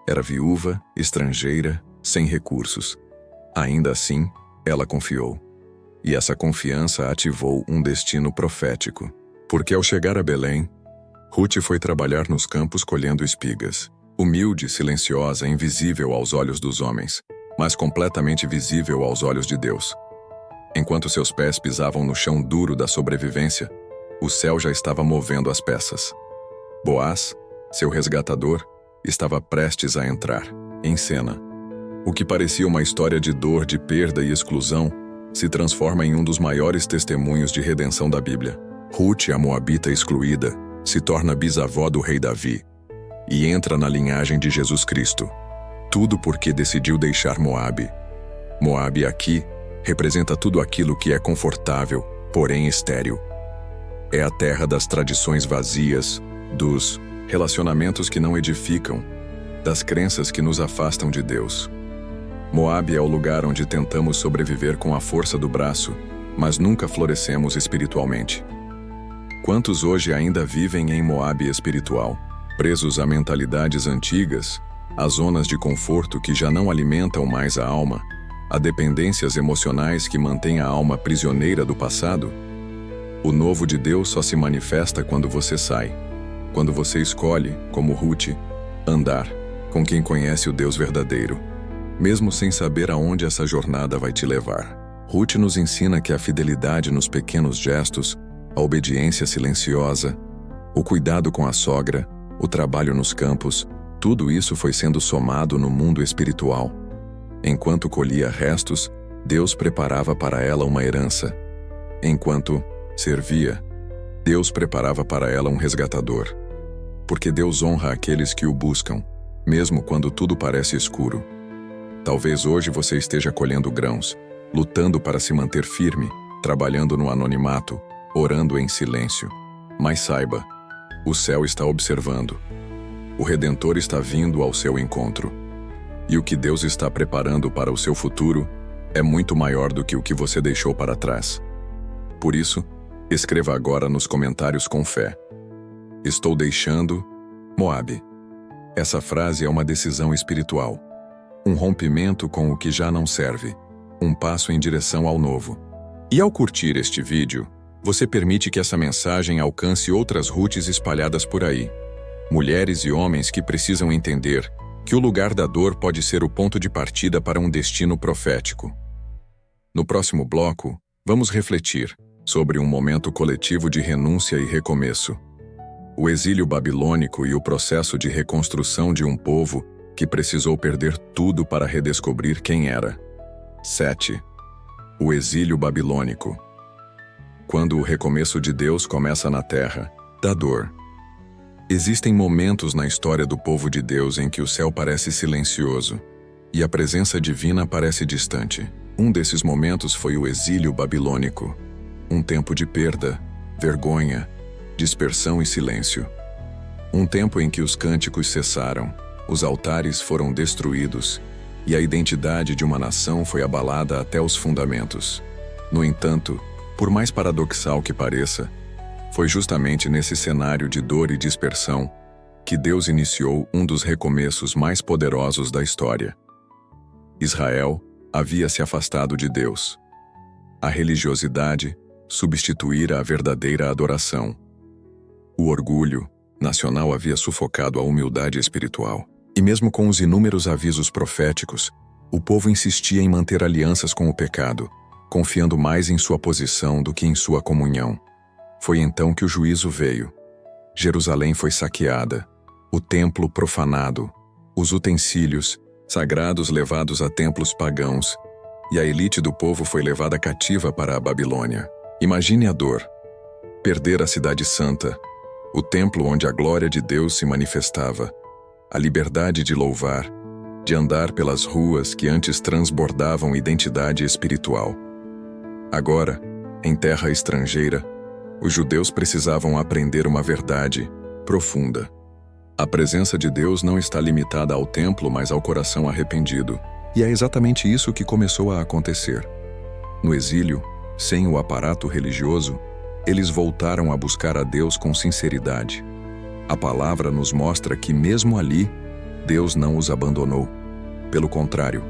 Era viúva, estrangeira, sem recursos. Ainda assim, ela confiou. E essa confiança ativou um destino profético. Porque ao chegar a Belém, Ruth foi trabalhar nos campos colhendo espigas. Humilde, silenciosa, invisível aos olhos dos homens, mas completamente visível aos olhos de Deus. Enquanto seus pés pisavam no chão duro da sobrevivência, o céu já estava movendo as peças. Boaz, seu resgatador, estava prestes a entrar, em cena. O que parecia uma história de dor, de perda e exclusão, se transforma em um dos maiores testemunhos de redenção da Bíblia. Ruth, a moabita excluída, se torna bisavó do rei Davi e entra na linhagem de Jesus Cristo. Tudo porque decidiu deixar Moabe. Moabe aqui representa tudo aquilo que é confortável, porém estéril. É a terra das tradições vazias, dos relacionamentos que não edificam, das crenças que nos afastam de Deus. Moabe é o lugar onde tentamos sobreviver com a força do braço, mas nunca florescemos espiritualmente. Quantos hoje ainda vivem em Moabe espiritual, presos a mentalidades antigas, a zonas de conforto que já não alimentam mais a alma, a dependências emocionais que mantêm a alma prisioneira do passado? O novo de Deus só se manifesta quando você sai, quando você escolhe, como Ruth, andar com quem conhece o Deus verdadeiro, mesmo sem saber aonde essa jornada vai te levar. Ruth nos ensina que a fidelidade nos pequenos gestos, a obediência silenciosa, o cuidado com a sogra, o trabalho nos campos, tudo isso foi sendo somado no mundo espiritual. Enquanto colhia restos, Deus preparava para ela uma herança. Enquanto servia, Deus preparava para ela um resgatador. Porque Deus honra aqueles que o buscam, mesmo quando tudo parece escuro. Talvez hoje você esteja colhendo grãos, lutando para se manter firme, trabalhando no anonimato, orando em silêncio. Mas saiba, o céu está observando. O Redentor está vindo ao seu encontro. E o que Deus está preparando para o seu futuro é muito maior do que o que você deixou para trás. Por isso, escreva agora nos comentários com fé: "Estou deixando Moabe." Essa frase é uma decisão espiritual. Um rompimento com o que já não serve. Um passo em direção ao novo. E ao curtir este vídeo, você permite que essa mensagem alcance outras Ruths espalhadas por aí. Mulheres e homens que precisam entender que o lugar da dor pode ser o ponto de partida para um destino profético. No próximo bloco, vamos refletir sobre um momento coletivo de renúncia e recomeço. O exílio babilônico e o processo de reconstrução de um povo que precisou perder tudo para redescobrir quem era. 7. O exílio babilônico. Quando o recomeço de Deus começa na terra, dá dor. Existem momentos na história do povo de Deus em que o céu parece silencioso e a presença divina parece distante. Um desses momentos foi o exílio babilônico. Um tempo de perda, vergonha, dispersão e silêncio. Um tempo em que os cânticos cessaram, os altares foram destruídos e a identidade de uma nação foi abalada até os fundamentos. No entanto, por mais paradoxal que pareça, foi justamente nesse cenário de dor e dispersão que Deus iniciou um dos recomeços mais poderosos da história. Israel havia se afastado de Deus. A religiosidade substituíra a verdadeira adoração. O orgulho nacional havia sufocado a humildade espiritual. E mesmo com os inúmeros avisos proféticos, o povo insistia em manter alianças com o pecado, confiando mais em sua posição do que em sua comunhão. Foi então que o juízo veio. Jerusalém foi saqueada, o templo profanado, os utensílios sagrados levados a templos pagãos, e a elite do povo foi levada cativa para a Babilônia. Imagine a dor. Perder a cidade santa, o templo onde a glória de Deus se manifestava, a liberdade de louvar, de andar pelas ruas que antes transbordavam identidade espiritual. Agora, em terra estrangeira, os judeus precisavam aprender uma verdade profunda. A presença de Deus não está limitada ao templo, mas ao coração arrependido. E é exatamente isso que começou a acontecer. No exílio, sem o aparato religioso, eles voltaram a buscar a Deus com sinceridade. A palavra nos mostra que, mesmo ali, Deus não os abandonou. Pelo contrário,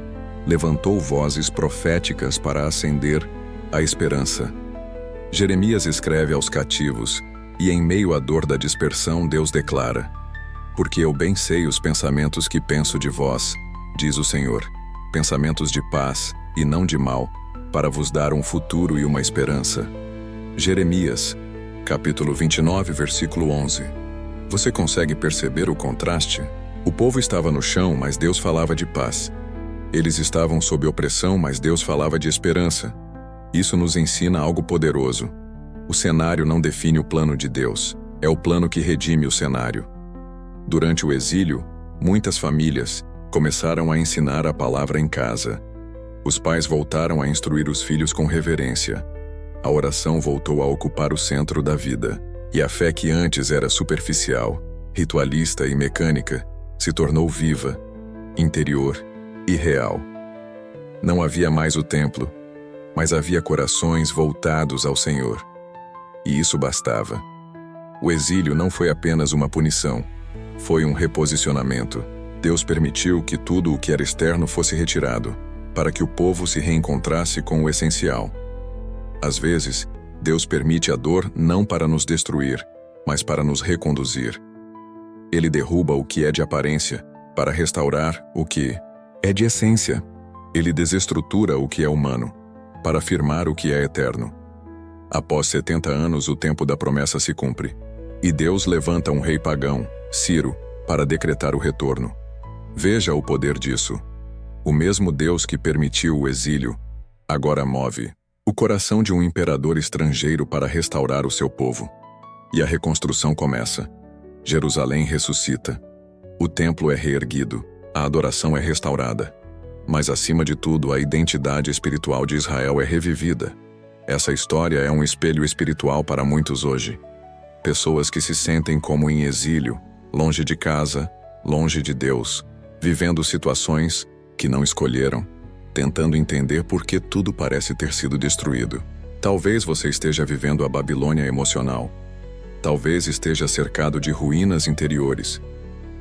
levantou vozes proféticas para acender a esperança. Jeremias escreve aos cativos, e em meio à dor da dispersão, Deus declara: "Porque eu bem sei os pensamentos que penso de vós, diz o Senhor, pensamentos de paz e não de mal, para vos dar um futuro e uma esperança." Jeremias, capítulo 29, versículo 11. Você consegue perceber o contraste? O povo estava no chão, mas Deus falava de paz. Eles estavam sob opressão, mas Deus falava de esperança. Isso nos ensina algo poderoso. O cenário não define o plano de Deus, é o plano que redime o cenário. Durante o exílio, muitas famílias começaram a ensinar a palavra em casa. Os pais voltaram a instruir os filhos com reverência. A oração voltou a ocupar o centro da vida. E a fé que antes era superficial, ritualista e mecânica, se tornou viva, interior e real. Não havia mais o templo, mas havia corações voltados ao Senhor. E isso bastava. O exílio não foi apenas uma punição, foi um reposicionamento. Deus permitiu que tudo o que era externo fosse retirado, para que o povo se reencontrasse com o essencial. Às vezes, Deus permite a dor não para nos destruir, mas para nos reconduzir. Ele derruba o que é de aparência, para restaurar o que é de essência. Ele desestrutura o que é humano, para afirmar o que é eterno. Após 70 anos, o tempo da promessa se cumpre. E Deus levanta um rei pagão, Ciro, para decretar o retorno. Veja o poder disso. O mesmo Deus que permitiu o exílio, agora move o coração de um imperador estrangeiro para restaurar o seu povo. E a reconstrução começa. Jerusalém ressuscita. O templo é reerguido. A adoração é restaurada. Mas, acima de tudo, a identidade espiritual de Israel é revivida. Essa história é um espelho espiritual para muitos hoje. Pessoas que se sentem como em exílio, longe de casa, longe de Deus, vivendo situações que não escolheram, tentando entender por que tudo parece ter sido destruído. Talvez você esteja vivendo a Babilônia emocional. Talvez esteja cercado de ruínas interiores.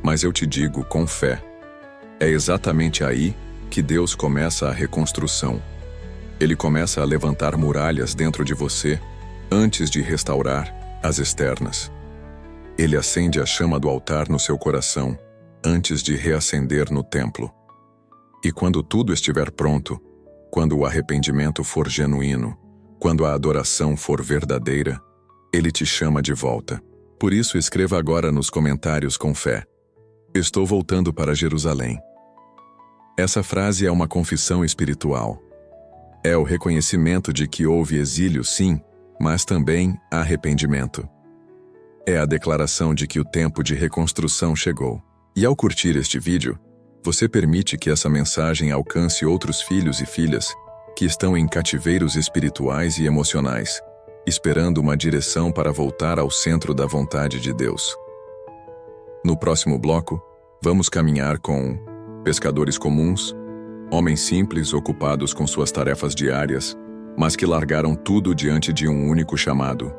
Mas eu te digo com fé, é exatamente aí que Deus começa a reconstrução. Ele começa a levantar muralhas dentro de você antes de restaurar as externas. Ele acende a chama do altar no seu coração antes de reacender no templo. E quando tudo estiver pronto, quando o arrependimento for genuíno, quando a adoração for verdadeira, Ele te chama de volta. Por isso, escreva agora nos comentários com fé: "Estou voltando para Jerusalém." Essa frase é uma confissão espiritual. É o reconhecimento de que houve exílio, sim, mas também arrependimento. É a declaração de que o tempo de reconstrução chegou. E ao curtir este vídeo, você permite que essa mensagem alcance outros filhos e filhas que estão em cativeiros espirituais e emocionais, esperando uma direção para voltar ao centro da vontade de Deus. No próximo bloco, vamos caminhar com pescadores comuns, homens simples ocupados com suas tarefas diárias, mas que largaram tudo diante de um único chamado: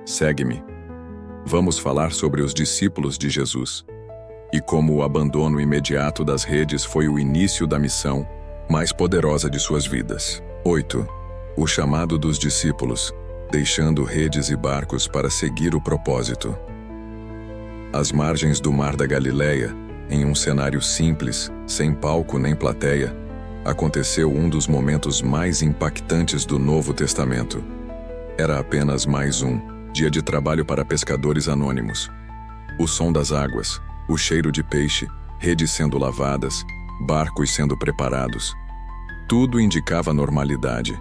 segue-me. Vamos falar sobre os discípulos de Jesus e como o abandono imediato das redes foi o início da missão mais poderosa de suas vidas. 8. O chamado dos discípulos, deixando redes e barcos para seguir o propósito. Às margens do Mar da Galileia, em um cenário simples, sem palco nem plateia, aconteceu um dos momentos mais impactantes do Novo Testamento. Era apenas mais um dia de trabalho para pescadores anônimos. O som das águas, o cheiro de peixe, redes sendo lavadas, barcos sendo preparados. Tudo indicava normalidade.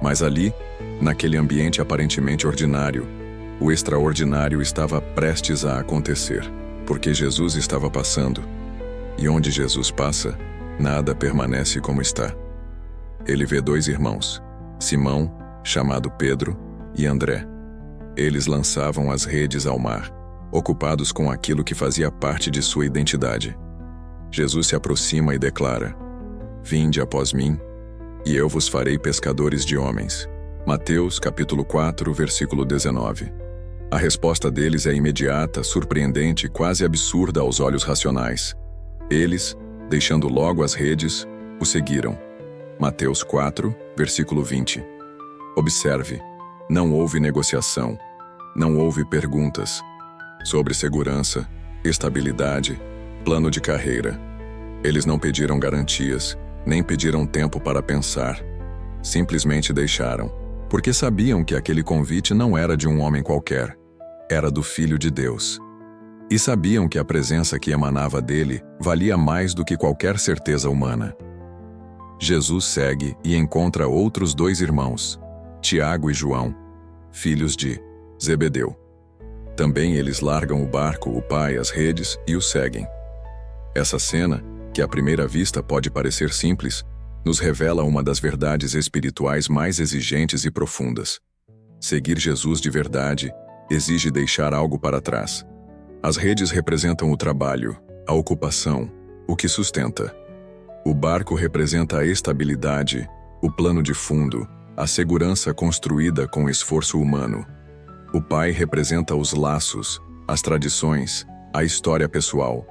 Mas ali, naquele ambiente aparentemente ordinário, o extraordinário estava prestes a acontecer, porque Jesus estava passando. E onde Jesus passa, nada permanece como está. Ele vê dois irmãos, Simão, chamado Pedro, e André. Eles lançavam as redes ao mar, ocupados com aquilo que fazia parte de sua identidade. Jesus se aproxima e declara: "Vinde após mim, e eu vos farei pescadores de homens." Mateus capítulo 4, versículo 19. A resposta deles é imediata, surpreendente e quase absurda aos olhos racionais. Eles, deixando logo as redes, o seguiram. Mateus 4, versículo 20. Observe, não houve negociação, não houve perguntas sobre segurança, estabilidade, plano de carreira. Eles não pediram garantias, nem pediram tempo para pensar. Simplesmente deixaram, porque sabiam que aquele convite não era de um homem qualquer, era do Filho de Deus. E sabiam que a presença que emanava dele valia mais do que qualquer certeza humana. Jesus segue e encontra outros dois irmãos, Tiago e João, filhos de Zebedeu. Também eles largam o barco, o pai, as redes e o seguem. Essa cena, que à primeira vista pode parecer simples, nos revela uma das verdades espirituais mais exigentes e profundas. Seguir Jesus de verdade exige deixar algo para trás. As redes representam o trabalho, a ocupação, o que sustenta. O barco representa a estabilidade, o plano de fundo, a segurança construída com esforço humano. O pai representa os laços, as tradições, a história pessoal.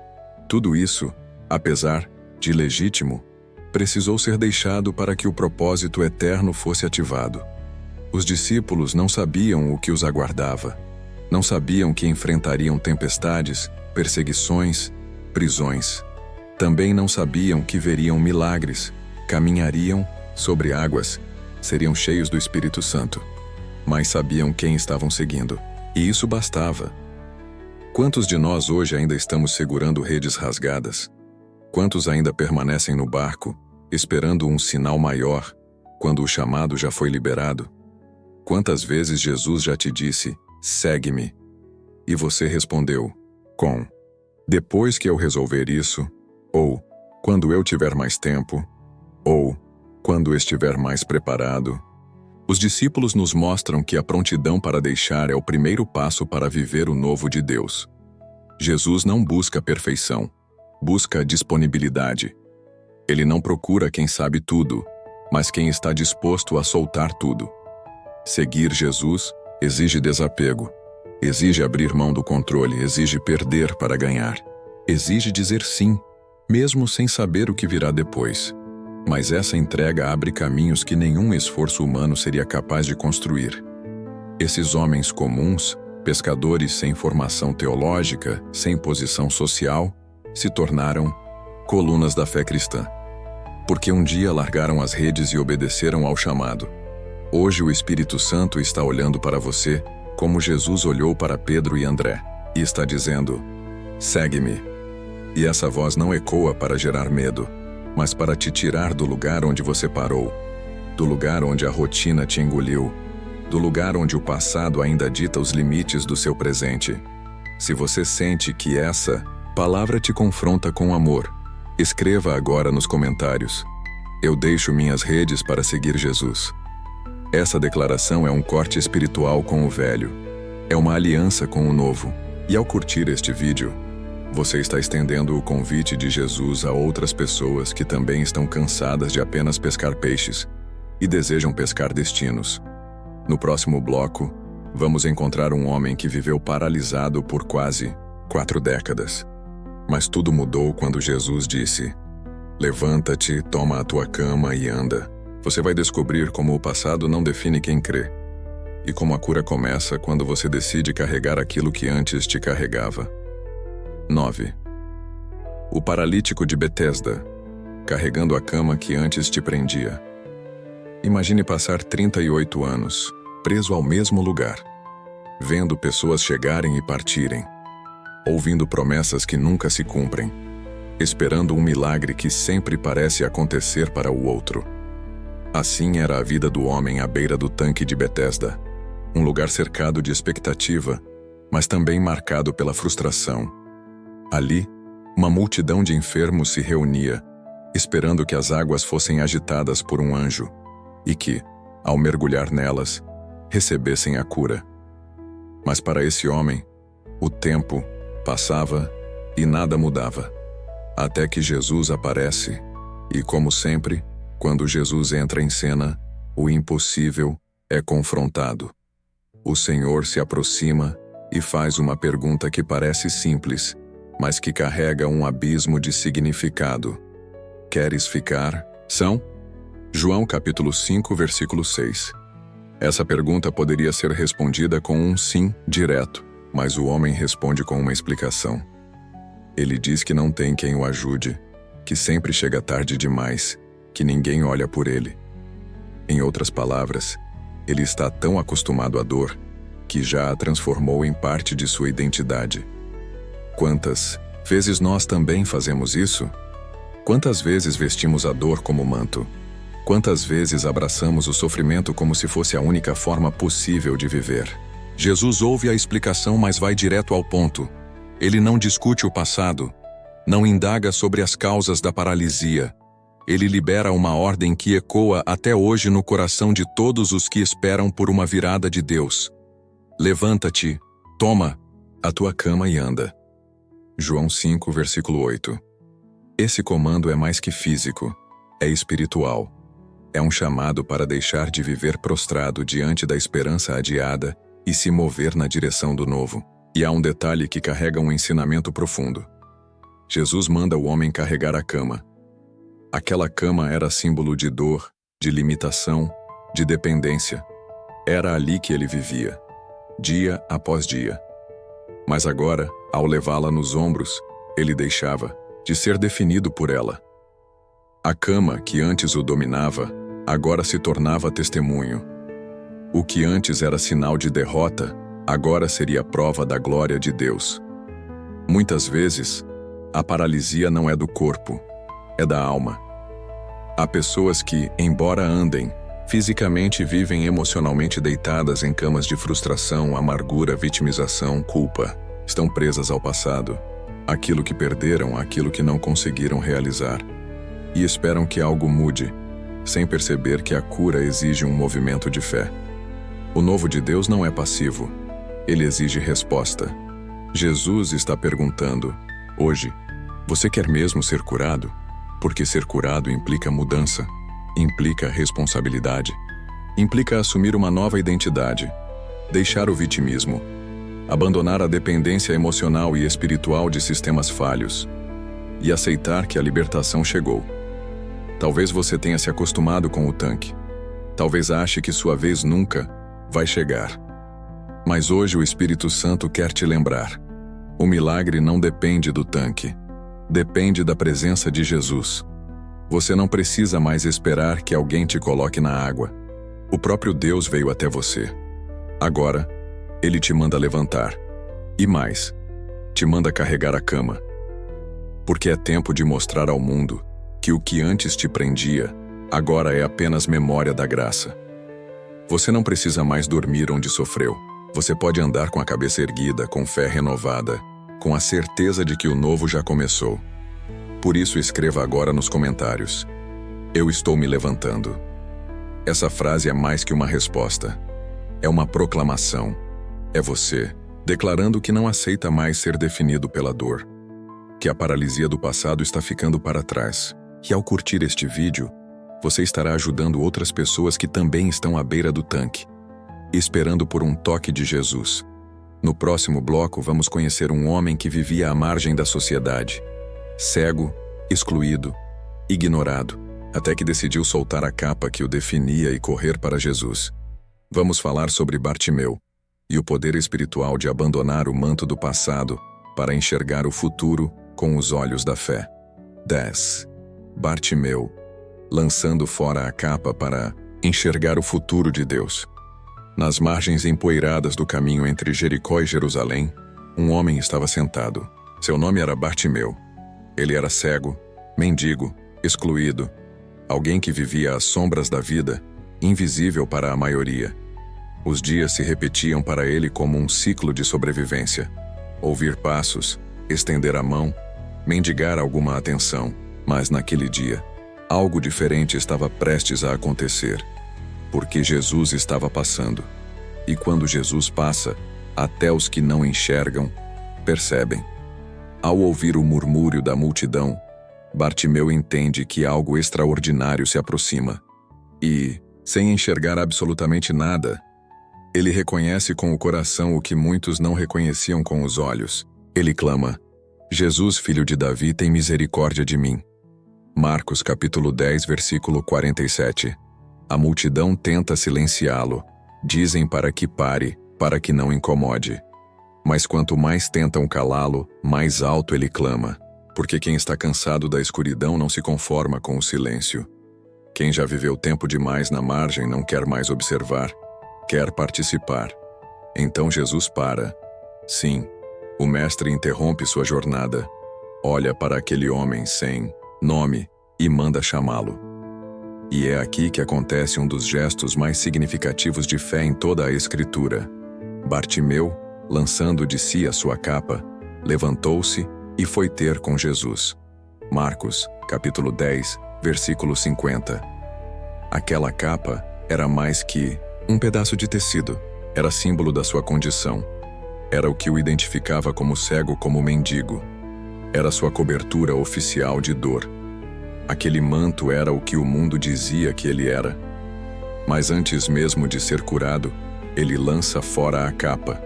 Tudo isso, apesar de legítimo, precisou ser deixado para que o propósito eterno fosse ativado. Os discípulos não sabiam o que os aguardava. Não sabiam que enfrentariam tempestades, perseguições, prisões. Também não sabiam que veriam milagres, caminhariam sobre águas, seriam cheios do Espírito Santo. Mas sabiam quem estavam seguindo, e isso bastava. Quantos de nós hoje ainda estamos segurando redes rasgadas? Quantos ainda permanecem no barco, esperando um sinal maior, quando o chamado já foi liberado? Quantas vezes Jesus já te disse: "Segue-me", e você respondeu com: "Depois que eu resolver isso", ou "Quando eu tiver mais tempo", ou "Quando estiver mais preparado"? Os discípulos nos mostram que a prontidão para deixar é o primeiro passo para viver o novo de Deus. Jesus não busca perfeição, busca disponibilidade. Ele não procura quem sabe tudo, mas quem está disposto a soltar tudo. Seguir Jesus exige desapego, exige abrir mão do controle, exige perder para ganhar, exige dizer sim, mesmo sem saber o que virá depois. Mas essa entrega abre caminhos que nenhum esforço humano seria capaz de construir. Esses homens comuns, pescadores sem formação teológica, sem posição social, se tornaram colunas da fé cristã. Porque um dia largaram as redes e obedeceram ao chamado. Hoje o Espírito Santo está olhando para você, como Jesus olhou para Pedro e André, e está dizendo: "Segue-me." E essa voz não ecoa para gerar medo, mas para te tirar do lugar onde você parou. do lugar onde a rotina te engoliu, do lugar onde o passado ainda dita os limites do seu presente. Se você sente que essa palavra te confronta com amor, escreva agora nos comentários: eu deixo minhas redes para seguir Jesus. Essa declaração é um corte espiritual com o velho, é uma aliança com o novo. E ao curtir este vídeo, você está estendendo o convite de Jesus a outras pessoas que também estão cansadas de apenas pescar peixes e desejam pescar destinos. No próximo bloco, vamos encontrar um homem que viveu paralisado por quase 4 décadas. Mas tudo mudou quando Jesus disse: levanta-te, toma a tua cama e anda. Você vai descobrir como o passado não define quem crê, e como a cura começa quando você decide carregar aquilo que antes te carregava. 9. O paralítico de Betesda, carregando a cama que antes te prendia. Imagine passar 38 anos, preso ao mesmo lugar, vendo pessoas chegarem e partirem, ouvindo promessas que nunca se cumprem, esperando um milagre que sempre parece acontecer para o outro. Assim era a vida do homem à beira do tanque de Betesda, um lugar cercado de expectativa, mas também marcado pela frustração. Ali, uma multidão de enfermos se reunia, esperando que as águas fossem agitadas por um anjo e que, ao mergulhar nelas, recebessem a cura. Mas para esse homem, o tempo passava e nada mudava, até que Jesus aparece e, como sempre, quando Jesus entra em cena, o impossível é confrontado. O Senhor se aproxima e faz uma pergunta que parece simples, mas que carrega um abismo de significado. Queres ficar são? João capítulo 5, versículo 6. Essa pergunta poderia ser respondida com um sim direto, mas o homem responde com uma explicação. Ele diz que não tem quem o ajude, que sempre chega tarde demais, que ninguém olha por ele. Em outras palavras, ele está tão acostumado à dor que já a transformou em parte de sua identidade. Quantas vezes nós também fazemos isso? Quantas vezes vestimos a dor como manto? Quantas vezes abraçamos o sofrimento como se fosse a única forma possível de viver? Jesus ouve a explicação, mas vai direto ao ponto. Ele não discute o passado, não indaga sobre as causas da paralisia. Ele libera uma ordem que ecoa até hoje no coração de todos os que esperam por uma virada de Deus. Levanta-te, toma a tua cama e anda. João 5, versículo 8. Esse comando é mais que físico, é espiritual. É um chamado para deixar de viver prostrado diante da esperança adiada e se mover na direção do novo. E há um detalhe que carrega um ensinamento profundo. Jesus manda o homem carregar a cama. Aquela cama era símbolo de dor, de limitação, de dependência. Era ali que ele vivia, dia após dia. Mas agora, ao levá-la nos ombros, ele deixava de ser definido por ela. A cama que antes o dominava, agora se tornava testemunho. O que antes era sinal de derrota, agora seria prova da glória de Deus. Muitas vezes, a paralisia não é do corpo, é da alma. Há pessoas que, embora andem, fisicamente vivem emocionalmente deitadas em camas de frustração, amargura, vitimização, culpa. Estão presas ao passado, aquilo que perderam, aquilo que não conseguiram realizar. E esperam que algo mude, sem perceber que a cura exige um movimento de fé. O novo de Deus não é passivo, ele exige resposta. Jesus está perguntando: hoje, você quer mesmo ser curado? Porque ser curado implica mudança, implica responsabilidade, implica assumir uma nova identidade, deixar o vitimismo, abandonar a dependência emocional e espiritual de sistemas falhos e aceitar que a libertação chegou. Talvez você tenha se acostumado com o tanque, talvez ache que sua vez nunca vai chegar. Mas hoje o Espírito Santo quer te lembrar: o milagre não depende do tanque, depende da presença de Jesus. Você não precisa mais esperar que alguém te coloque na água. O próprio Deus veio até você. Agora, Ele te manda levantar. E mais, te manda carregar a cama. Porque é tempo de mostrar ao mundo que o que antes te prendia agora é apenas memória da graça. Você não precisa mais dormir onde sofreu. Você pode andar com a cabeça erguida, com fé renovada, com a certeza de que o novo já começou. Por isso, escreva agora nos comentários: eu estou me levantando. Essa frase é mais que uma resposta. É uma proclamação. É você declarando que não aceita mais ser definido pela dor, que a paralisia do passado está ficando para trás. E ao curtir este vídeo, você estará ajudando outras pessoas que também estão à beira do tanque, esperando por um toque de Jesus. No próximo bloco, vamos conhecer um homem que vivia à margem da sociedade, cego, excluído, ignorado, até que decidiu soltar a capa que o definia e correr para Jesus. Vamos falar sobre Bartimeu e o poder espiritual de abandonar o manto do passado para enxergar o futuro com os olhos da fé. 10. Bartimeu, lançando fora a capa para enxergar o futuro de Deus. Nas margens empoeiradas do caminho entre Jericó e Jerusalém, um homem estava sentado. Seu nome era Bartimeu. Ele era cego, mendigo, excluído, alguém que vivia às sombras da vida, invisível para a maioria. Os dias se repetiam para ele como um ciclo de sobrevivência. Ouvir passos, estender a mão, mendigar alguma atenção. Mas naquele dia, algo diferente estava prestes a acontecer, porque Jesus estava passando. E quando Jesus passa, até os que não enxergam, percebem. Ao ouvir o murmúrio da multidão, Bartimeu entende que algo extraordinário se aproxima. E, sem enxergar absolutamente nada, ele reconhece com o coração o que muitos não reconheciam com os olhos. Ele clama: Jesus, filho de Davi, tem misericórdia de mim. Marcos capítulo 10, versículo 47. A multidão tenta silenciá-lo. Dizem para que pare, para que não incomode. Mas quanto mais tentam calá-lo, mais alto ele clama. Porque quem está cansado da escuridão não se conforma com o silêncio. Quem já viveu tempo demais na margem não quer mais observar, quer participar. Então Jesus para. Sim, o mestre interrompe sua jornada. Olha para aquele homem sem nome e manda chamá-lo. E é aqui que acontece um dos gestos mais significativos de fé em toda a Escritura. Bartimeu, lançando de si a sua capa, levantou-se e foi ter com Jesus. Marcos, capítulo 10, versículo 50. Aquela capa era mais que um pedaço de tecido. Era símbolo da sua condição. Era o que o identificava como cego, como mendigo. Era sua cobertura oficial de dor. Aquele manto era o que o mundo dizia que ele era. Mas antes mesmo de ser curado, ele lança fora a capa.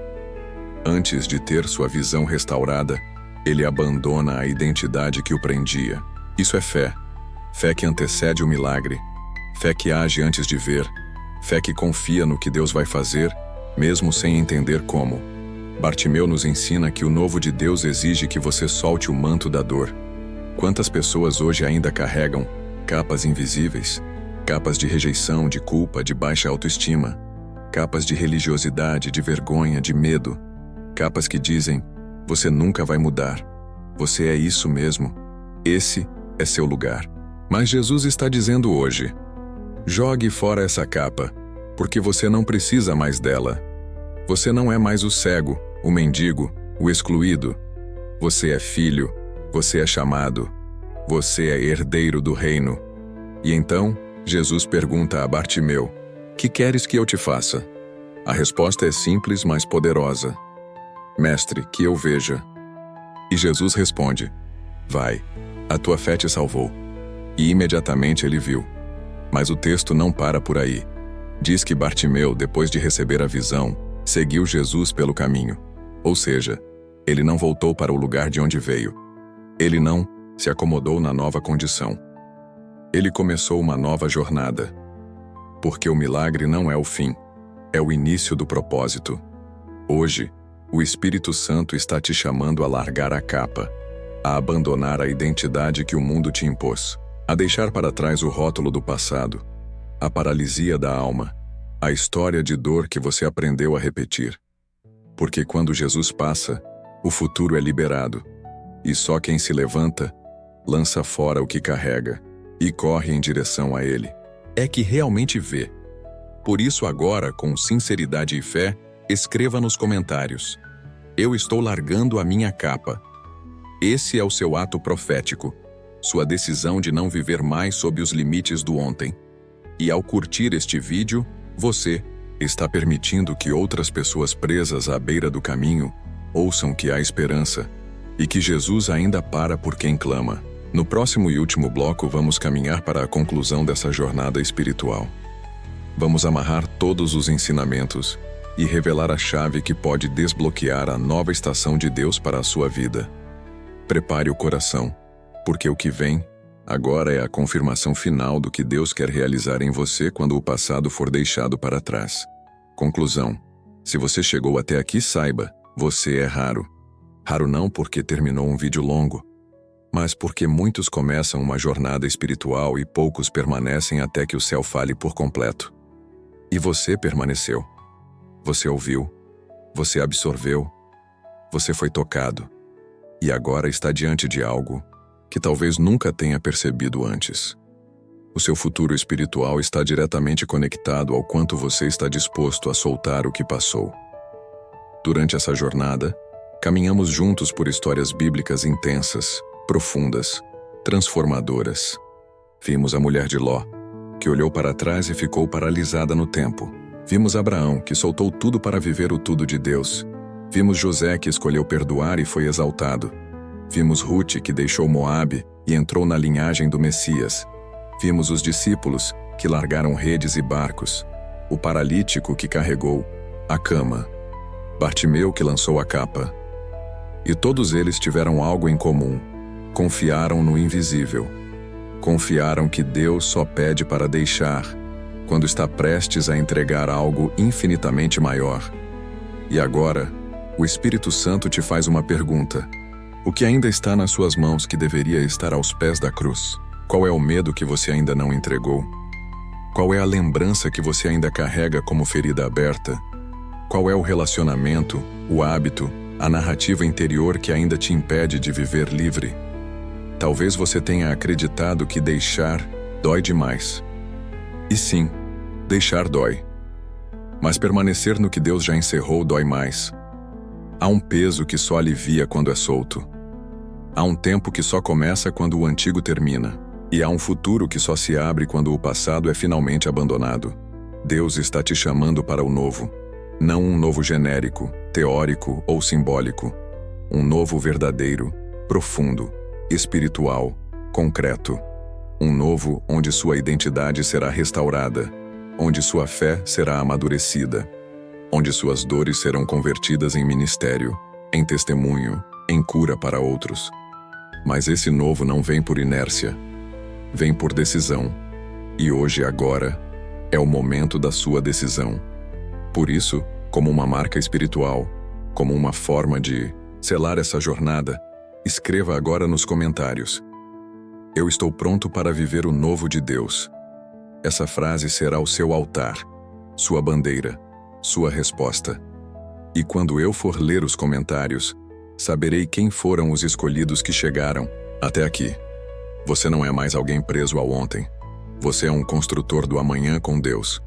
Antes de ter sua visão restaurada, ele abandona a identidade que o prendia. Isso é fé. Fé que antecede o milagre. Fé que age antes de ver. Fé que confia no que Deus vai fazer, mesmo sem entender como. Bartimeu nos ensina que o novo de Deus exige que você solte o manto da dor. Quantas pessoas hoje ainda carregam capas invisíveis, capas de rejeição, de culpa, de baixa autoestima, capas de religiosidade, de vergonha, de medo, capas que dizem: você nunca vai mudar, você é isso mesmo, esse é seu lugar. Mas Jesus está dizendo hoje: jogue fora essa capa, porque você não precisa mais dela. Você não é mais o cego, o mendigo, o excluído. Você é filho, você é chamado, você é herdeiro do reino. E então, Jesus pergunta a Bartimeu: que queres que eu te faça? A resposta é simples, mas poderosa: Mestre, que eu veja. E Jesus responde: vai, a tua fé te salvou. E imediatamente ele viu. Mas o texto não para por aí. Diz que Bartimeu, depois de receber a visão, seguiu Jesus pelo caminho. Ou seja, ele não voltou para o lugar de onde veio. Ele não se acomodou na nova condição. Ele começou uma nova jornada. Porque o milagre não é o fim, é o início do propósito. Hoje, o Espírito Santo está te chamando a largar a capa, a abandonar a identidade que o mundo te impôs, a deixar para trás o rótulo do passado, a paralisia da alma, a história de dor que você aprendeu a repetir. Porque quando Jesus passa, o futuro é liberado, e só quem se levanta, lança fora o que carrega, e corre em direção a ele. É que realmente vê. Por isso agora, com sinceridade e fé, escreva nos comentários: eu estou largando a minha capa. Esse é o seu ato profético, sua decisão de não viver mais sob os limites do ontem. E ao curtir este vídeo, você está permitindo que outras pessoas presas à beira do caminho ouçam que há esperança e que Jesus ainda para por quem clama. No próximo e último bloco, vamos caminhar para a conclusão dessa jornada espiritual. Vamos amarrar todos os ensinamentos e revelar a chave que pode desbloquear a nova estação de Deus para a sua vida. Prepare o coração, porque o que vem agora é a confirmação final do que Deus quer realizar em você quando o passado for deixado para trás. Conclusão: se você chegou até aqui, saiba, você é raro. Raro não porque terminou um vídeo longo, mas porque muitos começam uma jornada espiritual e poucos permanecem até que o céu fale por completo. E você permaneceu. Você ouviu, você absorveu, você foi tocado, e agora está diante de algo que talvez nunca tenha percebido antes. O seu futuro espiritual está diretamente conectado ao quanto você está disposto a soltar o que passou. Durante essa jornada, caminhamos juntos por histórias bíblicas intensas, profundas, transformadoras. Vimos a mulher de Ló, que olhou para trás e ficou paralisada no tempo. Vimos Abraão, que soltou tudo para viver o tudo de Deus. Vimos José, que escolheu perdoar e foi exaltado. Vimos Ruth, que deixou Moabe e entrou na linhagem do Messias. Vimos os discípulos, que largaram redes e barcos. O paralítico, que carregou a cama. Bartimeu, que lançou a capa. E todos eles tiveram algo em comum. Confiaram no invisível. Confiaram que Deus só pede para deixar quando está prestes a entregar algo infinitamente maior. E agora, o Espírito Santo te faz uma pergunta: o que ainda está nas suas mãos que deveria estar aos pés da cruz? Qual é o medo que você ainda não entregou? Qual é a lembrança que você ainda carrega como ferida aberta? Qual é o relacionamento, o hábito, a narrativa interior que ainda te impede de viver livre? Talvez você tenha acreditado que deixar dói demais. E sim, deixar dói. Mas permanecer no que Deus já encerrou dói mais. Há um peso que só alivia quando é solto. Há um tempo que só começa quando o antigo termina. E há um futuro que só se abre quando o passado é finalmente abandonado. Deus está te chamando para o novo. Não um novo genérico, teórico ou simbólico. Um novo verdadeiro, profundo, espiritual, concreto. Um novo onde sua identidade será restaurada, onde sua fé será amadurecida, onde suas dores serão convertidas em ministério, em testemunho, em cura para outros. Mas esse novo não vem por inércia, vem por decisão. E hoje, agora, é o momento da sua decisão. Por isso, como uma marca espiritual, como uma forma de selar essa jornada, escreva agora nos comentários: eu estou pronto para viver o novo de Deus. Essa frase será o seu altar, sua bandeira, sua resposta. E quando eu for ler os comentários, saberei quem foram os escolhidos que chegaram até aqui. Você não é mais alguém preso ao ontem. Você é um construtor do amanhã com Deus.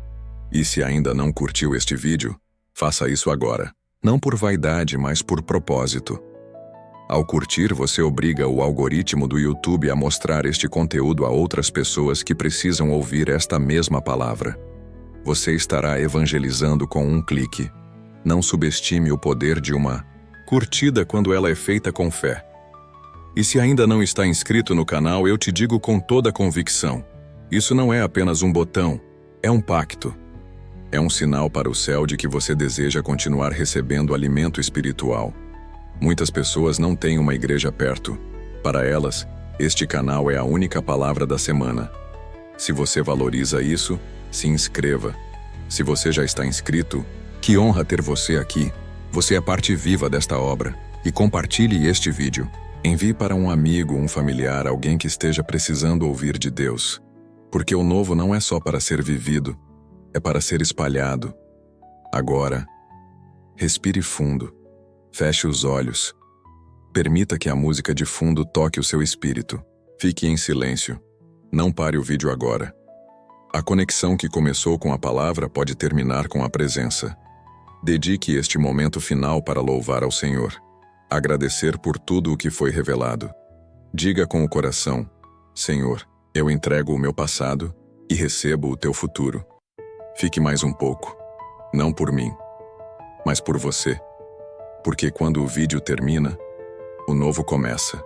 E se ainda não curtiu este vídeo, faça isso agora. Não por vaidade, mas por propósito. Ao curtir, você obriga o algoritmo do YouTube a mostrar este conteúdo a outras pessoas que precisam ouvir esta mesma palavra. Você estará evangelizando com um clique. Não subestime o poder de uma curtida quando ela é feita com fé. E se ainda não está inscrito no canal, eu te digo com toda convicção: isso não é apenas um botão, é um pacto. É um sinal para o céu de que você deseja continuar recebendo alimento espiritual. Muitas pessoas não têm uma igreja perto. Para elas, este canal é a única palavra da semana. Se você valoriza isso, se inscreva. Se você já está inscrito, que honra ter você aqui. Você é parte viva desta obra. E compartilhe este vídeo. Envie para um amigo, um familiar, alguém que esteja precisando ouvir de Deus. Porque o novo não é só para ser vivido, é para ser espalhado. Agora, respire fundo. Feche os olhos. Permita que a música de fundo toque o seu espírito. Fique em silêncio. Não pare o vídeo agora. A conexão que começou com a palavra pode terminar com a presença. Dedique este momento final para louvar ao Senhor. Agradecer por tudo o que foi revelado. Diga com o coração: Senhor, eu entrego o meu passado e recebo o teu futuro. Fique mais um pouco. Não por mim, mas por você. Porque quando o vídeo termina, o novo começa.